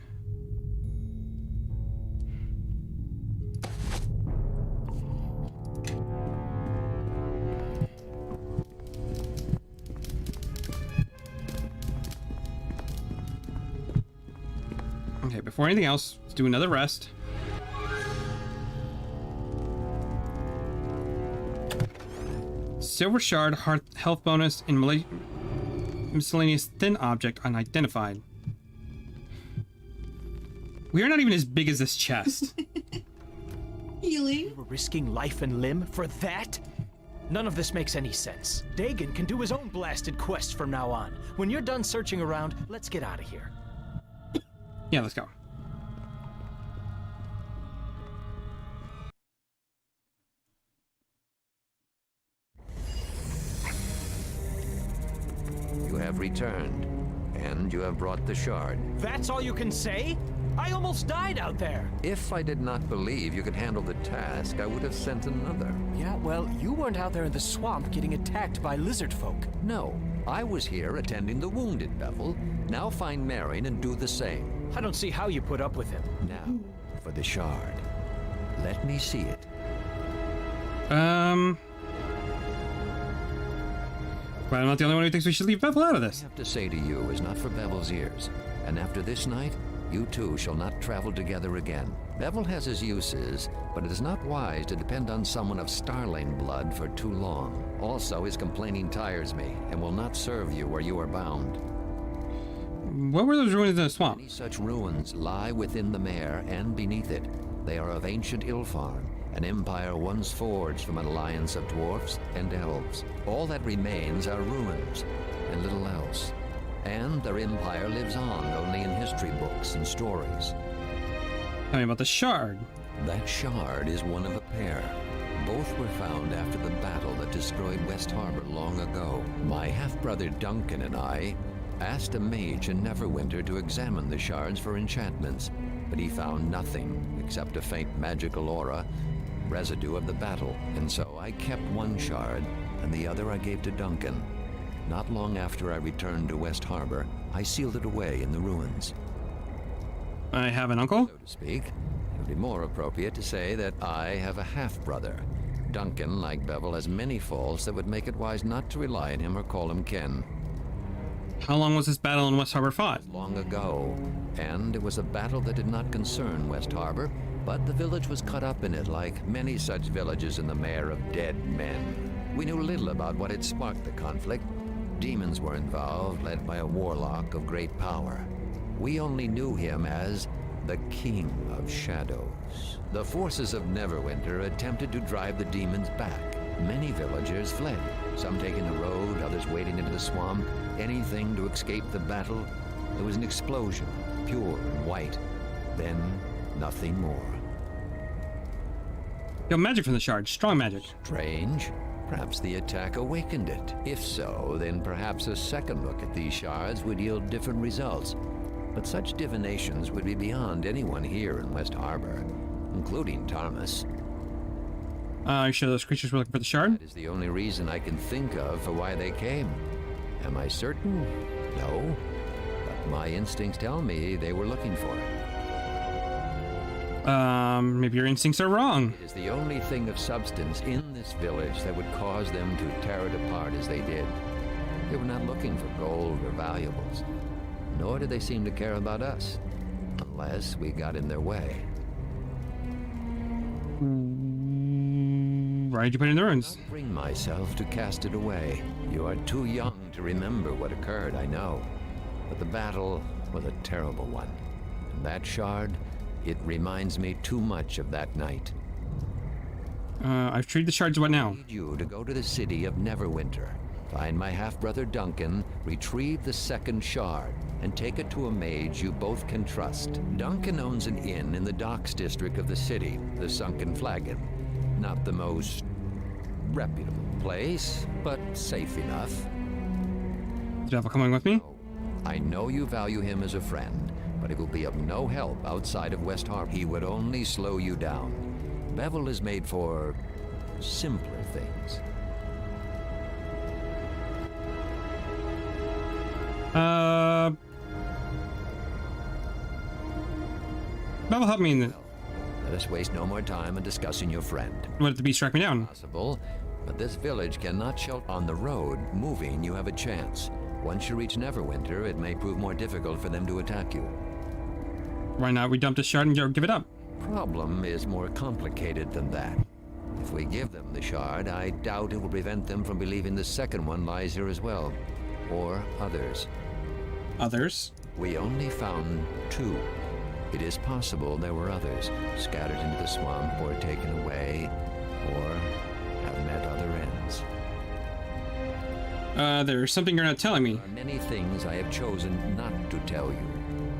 Okay, before anything else, let's do another rest. Silver shard, health bonus, in miscellaneous thin object unidentified. We are not even as big as this chest. Healing. You were risking life and limb for that? None of this makes any sense. Dagon can do his own blasted quest from now on. When you're done searching around, let's get out of here. Yeah, let's go. You have returned, and you have brought the shard. That's all you can say? I almost died out there. If I did not believe you could handle the task, I would have sent another. Yeah, well, you weren't out there in the swamp getting attacked by lizard folk. No, I was here attending the wounded, Bevel. Now find Marion and do the same. I don't see how you put up with him. Now, for the shard. Let me see it. But I'm not the only one who thinks we should leave Bevel out of this. What I have to say to you is not for Bevel's ears. And after this night, you two shall not travel together again. Bevel has his uses, but it is not wise to depend on someone of starling blood for too long. Also, his complaining tires me, and will not serve you where you are bound. What were those ruins in the swamp? Many such ruins lie within the mare and beneath it. They are of ancient Ilfarn, an empire once forged from an alliance of dwarfs and elves. All that remains are ruins, and little else. And their empire lives on only in history books and stories. Tell me about the shard. That shard is one of a pair. Both were found after the battle that destroyed West Harbor long ago. My half-brother Duncan and I asked a mage in Neverwinter to examine the shards for enchantments, but he found nothing except a faint magical aura, residue of the battle. And so I kept one shard, and the other I gave to Duncan. Not long after I returned to West Harbor, I sealed it away in the ruins. I have an uncle? So to speak. It would be more appropriate to say that I have a half-brother. Duncan, like Bevel, has many faults that would make it wise not to rely on him or call him kin. How long was this battle in West Harbor fought? Long ago, and it was a battle that did not concern West Harbor, but the village was caught up in it like many such villages in the mare of dead men. We knew little about what had sparked the conflict. Demons were involved, led by a warlock of great power. We only knew him as the King of Shadows. The forces of Neverwinter attempted to drive the demons back. Many villagers fled, some taking the road, others wading into the swamp, anything to escape the battle. There was an explosion, pure and white, then nothing more. Yo, magic from the shard. Strong magic. Strange. Perhaps the attack awakened it. If so, then perhaps a second look at these shards would yield different results. But such divinations would be beyond anyone here in West Harbor, including Tarmus. You sure those creatures were looking for the shard? That is the only reason I can think of for why they came. Am I certain? No. But my instincts tell me they were looking for it. Maybe your instincts are wrong. It is the only thing of substance in this village that would cause them to tear it apart as they did. They were not looking for gold or valuables, nor did they seem to care about us, unless we got in their way. Why did you put it in the ruins? I'll bring myself to cast it away. You are too young to remember what occurred, I know. But the battle was a terrible one. And that shard, it reminds me too much of that night. I've treated the shards. What now? I need you to go to the city of Neverwinter. Find my half-brother Duncan, retrieve the second shard, and take it to a mage you both can trust. Duncan owns an inn in the docks district of the city, the Sunken Flagon. Not the most reputable place, but safe enough. Is Devil coming with me? I know you value him as a friend, but he will be of no help outside of West Harbor. He would only slow you down. Bevel is made for simpler things. Bevel, help me in the... Let us waste no more time in discussing your friend. What if the beast track me down? Possible, but this village cannot shelter. On the road, moving, you have a chance. Once you reach Neverwinter, it may prove more difficult for them to attack you. Why not? We dump the shard and give it up. Problem is more complicated than that. If we give them the shard, I doubt it will prevent them from believing the second one lies here as well. Or others. Others? We only found 2. It is possible there were others, scattered into the swamp or taken away, or have met other ends. There's something you're not telling me. There are many things I have chosen not to tell you,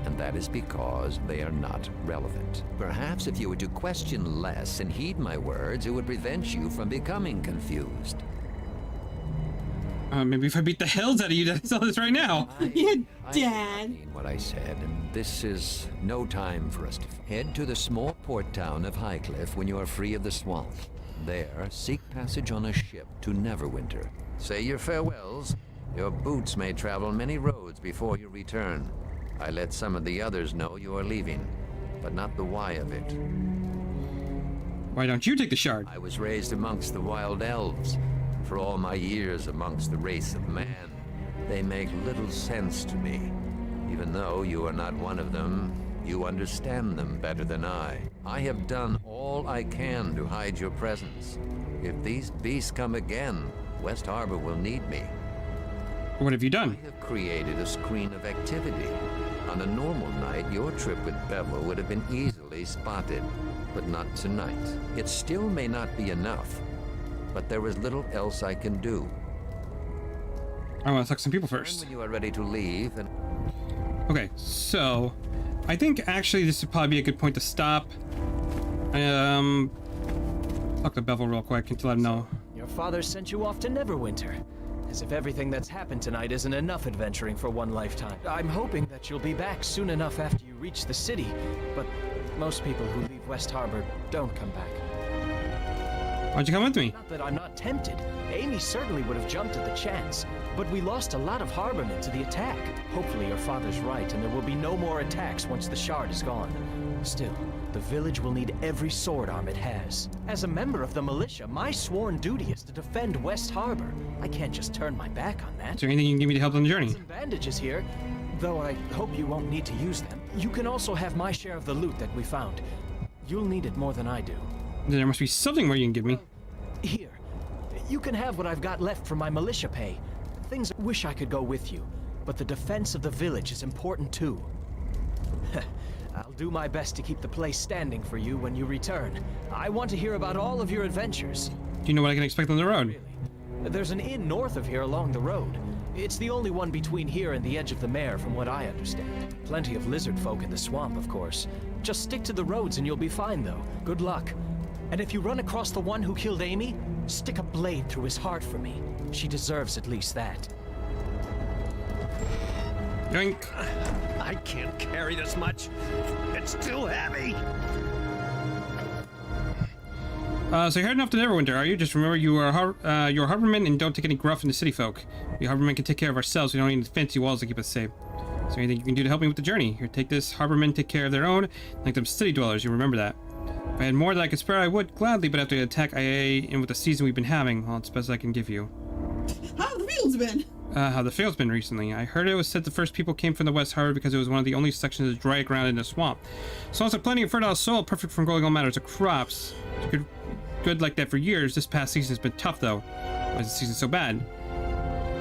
and that is because they are not relevant. Perhaps if you were to question less and heed my words, it would prevent you from becoming confused. Maybe if I beat the hells out of you, that's all this right now. Yeah, I Dad. mean what I said, and this is no time for us to head to the small port town of Highcliff when you are free of the swamp. There, seek passage on a ship to Neverwinter. Say your farewells. Your boots may travel many roads before you return. I let some of the others know you are leaving, but not the why of it. Why don't you take the shard? I was raised amongst the wild elves. For all my years amongst the race of man, they make little sense to me. Even though you are not one of them, you understand them better than I. I have done all I can to hide your presence. If these beasts come again, West Harbor will need me. What have you done? I have created a screen of activity. On a normal night, your trip with Bevel would have been easily spotted, but not tonight. It still may not be enough, but there is little else I can do. I want to talk to some people first. When you are ready to leave, and okay, so I think actually this would probably be a good point to stop. Talk to Bevel real quick and to let him know. Your father sent you off to Neverwinter. As if everything that's happened tonight isn't enough adventuring for one lifetime. I'm hoping that you'll be back soon enough after you reach the city, but most people who leave West Harbor don't come back. Why'd you come with me? Not that I'm not tempted. Amy certainly would have jumped at the chance. But we lost a lot of harbormen to the attack. Hopefully your father's right, and there will be no more attacks once the shard is gone. Still, the village will need every sword arm it has. As a member of the militia, my sworn duty is to defend West Harbor. I can't just turn my back on that. Is there anything you can give me to help on the journey? Some bandages here, though I hope you won't need to use them. You can also have my share of the loot that we found. You'll need it more than I do. There must be something more you can give me. Here, you can have what I've got left from my militia pay. Things I wish I could go with you, but the defense of the village is important too. I'll do my best to keep the place standing for you when you return. I want to hear about all of your adventures. Do you know what I can expect on the road? Really? There's an inn north of here along the road. It's the only one between here and the edge of the mare, from what I understand. Plenty of lizard folk in the swamp, of course. Just stick to the roads and you'll be fine, though. Good luck. And if you run across the one who killed Amy, stick a blade through his heart for me. She deserves at least that. Yoink. I can't carry this much. It's too heavy. So you're heading off to Neverwinter, are you? Just remember you are you're harbormen and don't take any gruff from the city folk. We harbormen can take care of ourselves. We don't need fancy walls to keep us safe. Is there anything you can do to help me with the journey? Here, take this. Harbormen take care of their own, like them city dwellers. You remember that. If I had more that I could spare, I would gladly, but after the attack IA and with the season we've been having, well, it's best I can give you. How the field's been? How the field's been recently. I heard it was said the first people came from the West Harbor because it was one of the only sections of dry ground in the swamp. So also plenty of fertile soil, perfect for growing all matters of crops. It's good like that for years. This past season's been tough, though. Why is the season so bad?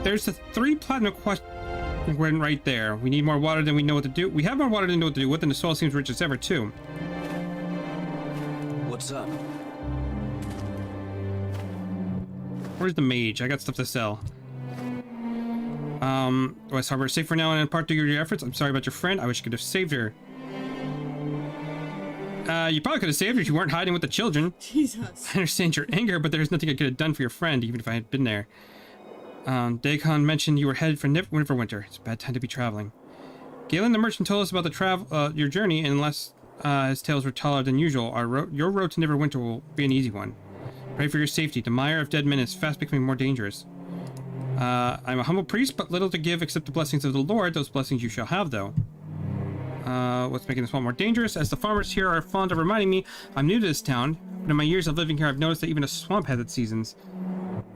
There's the 3 platinum question right there. We need more water than we know what to do. We have more water than we know what to do with, and the soil seems rich as ever, too. What's up? Where's the mage? I got stuff to sell. West Harbor is safe for now and in part due to your efforts. I'm sorry about your friend. I wish you could have saved her. You probably could have saved her if you weren't hiding with the children. Jesus. I understand your anger, but there's nothing I could have done for your friend, even if I had been there. Dagon mentioned you were headed for Neverwinter. It's a bad time to be traveling. Galen the merchant told us about the your journey, and unless his tales were taller than usual, your road to Neverwinter will be an easy one. Pray for your safety. The mire of dead men is fast becoming more dangerous. I'm a humble priest, but little to give except the blessings of the Lord. Those blessings you shall have, though. What's making this one more dangerous? As the farmers here are fond of reminding me, I'm new to this town, but in my years of living here, I've noticed that even a swamp has its seasons.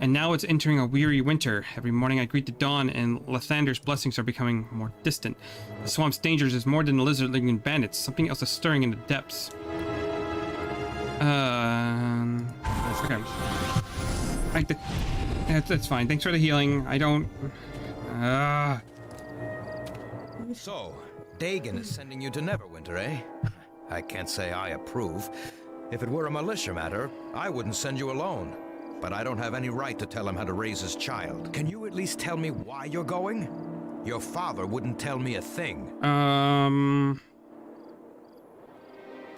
And now it's entering a weary winter. Every morning I greet the dawn, and Lathander's blessings are becoming more distant. The swamp's dangers is more than the lizard-linging and bandits. Something else is stirring in the depths. Okay. That's fine. Thanks for the healing. I don't... So, Dagon is sending you to Neverwinter, eh? I can't say I approve. If it were a militia matter, I wouldn't send you alone. But I don't have any right to tell him how to raise his child. Can you at least tell me why you're going? Your father wouldn't tell me a thing.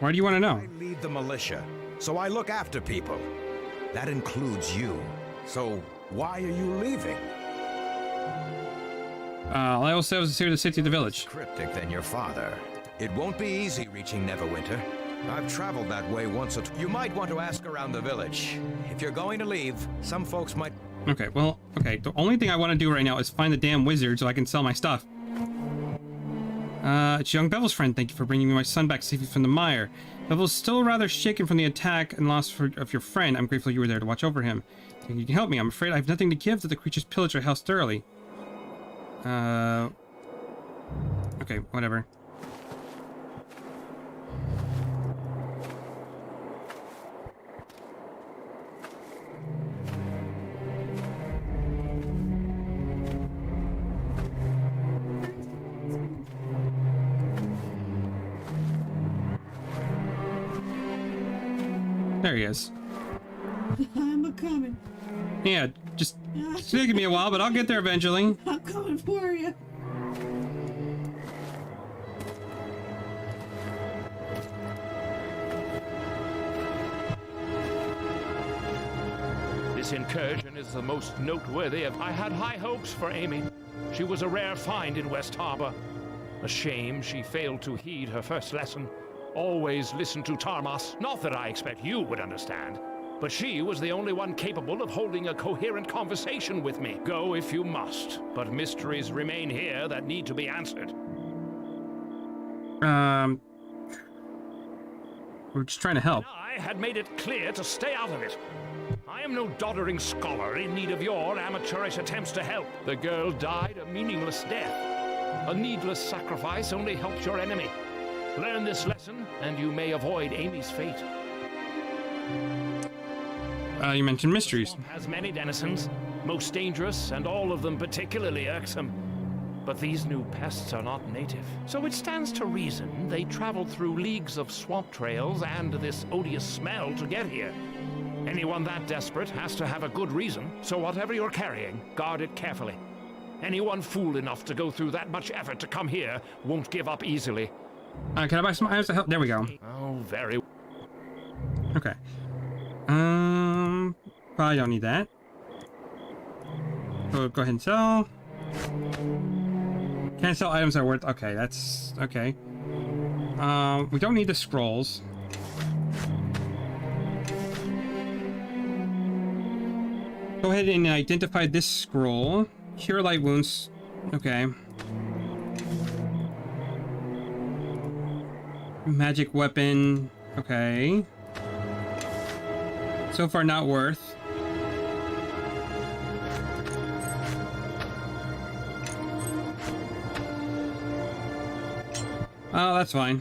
Why do you want to know? I lead the militia, so I look after people. That includes you. So, why are you leaving? I also was here to safety of the village. Cryptic than your father. It won't be easy reaching Neverwinter. I've traveled that way once or twice. You might want to ask around the village. If you're going to leave, some folks might... Okay, well, okay. The only thing I want to do right now is find the damn wizard so I can sell my stuff. It's young Bevel's friend. Thank you for bringing me my son back safely from the mire. Bevel's still rather shaken from the attack and loss of your friend. I'm grateful you were there to watch over him. Think you can help me. I'm afraid I have nothing to give that the creatures pillage our house thoroughly. Okay, whatever. There he is. I'm a-coming. Yeah, just it's taking me a while, but I'll get there eventually. I'm coming for you. This incursion is the most noteworthy of... I had high hopes for Amy. She was a rare find in West Harbor. A shame she failed to heed her first lesson. Always listen to Tarmas. Not that I expect you would understand. but she was the only one capable of holding a coherent conversation with me. Go if you must, but mysteries remain here that need to be answered. We're just trying to help. I had made it clear to stay out of it. I am no doddering scholar in need of your amateurish attempts to help. The girl died a meaningless death. A needless sacrifice only helped your enemy. Learn this lesson, and you may avoid Amy's fate. You mentioned mysteries. The swamp has many denizens, most dangerous, and all of them particularly irksome. But these new pests are not native, so it stands to reason they traveled through leagues of swamp trails and this odious smell to get here. Anyone that desperate has to have a good reason, so whatever you're carrying, guard it carefully. Anyone fool enough to go through that much effort to come here won't give up easily. Can I buy some items to help? There we go. Oh, very... Okay. Probably don't need that. Go ahead and sell. Can't sell items that are worth... Okay, that's... Okay. We don't need the scrolls. Go ahead and identify this scroll. Cure light wounds. Okay. Magic weapon. Okay. So far not worth. Oh, that's fine.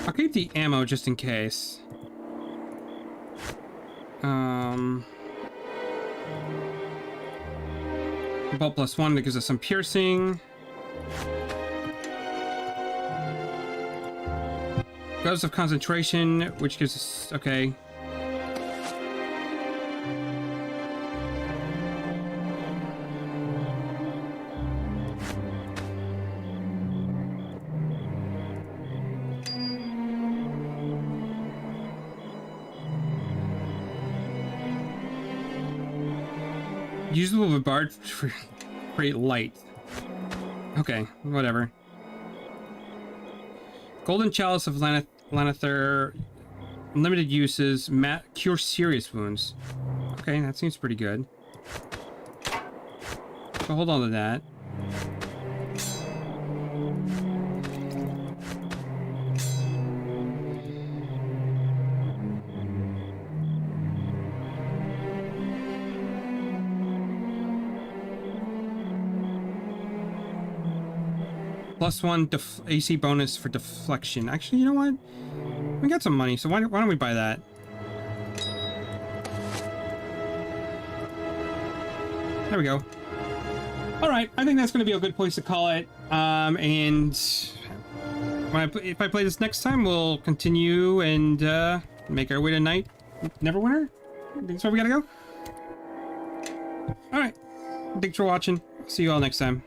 I'll keep the ammo just in case. Bolt +1 that gives us some piercing. Gloves of concentration, which gives us... Okay. Usable with bard for create light. Okay, whatever. Golden Chalice of Lanather. Limited uses. Cure serious wounds. Okay, that seems pretty good. So hold on to that. +1 AC bonus for deflection. Actually, you know what? We got some money, so why don't we buy that? There we go. All right, I think that's going to be a good place to call it. And if I play this next time, we'll continue and make our way to Neverwinter. I think that's where we gotta go. All right. Thanks for watching. See you all next time.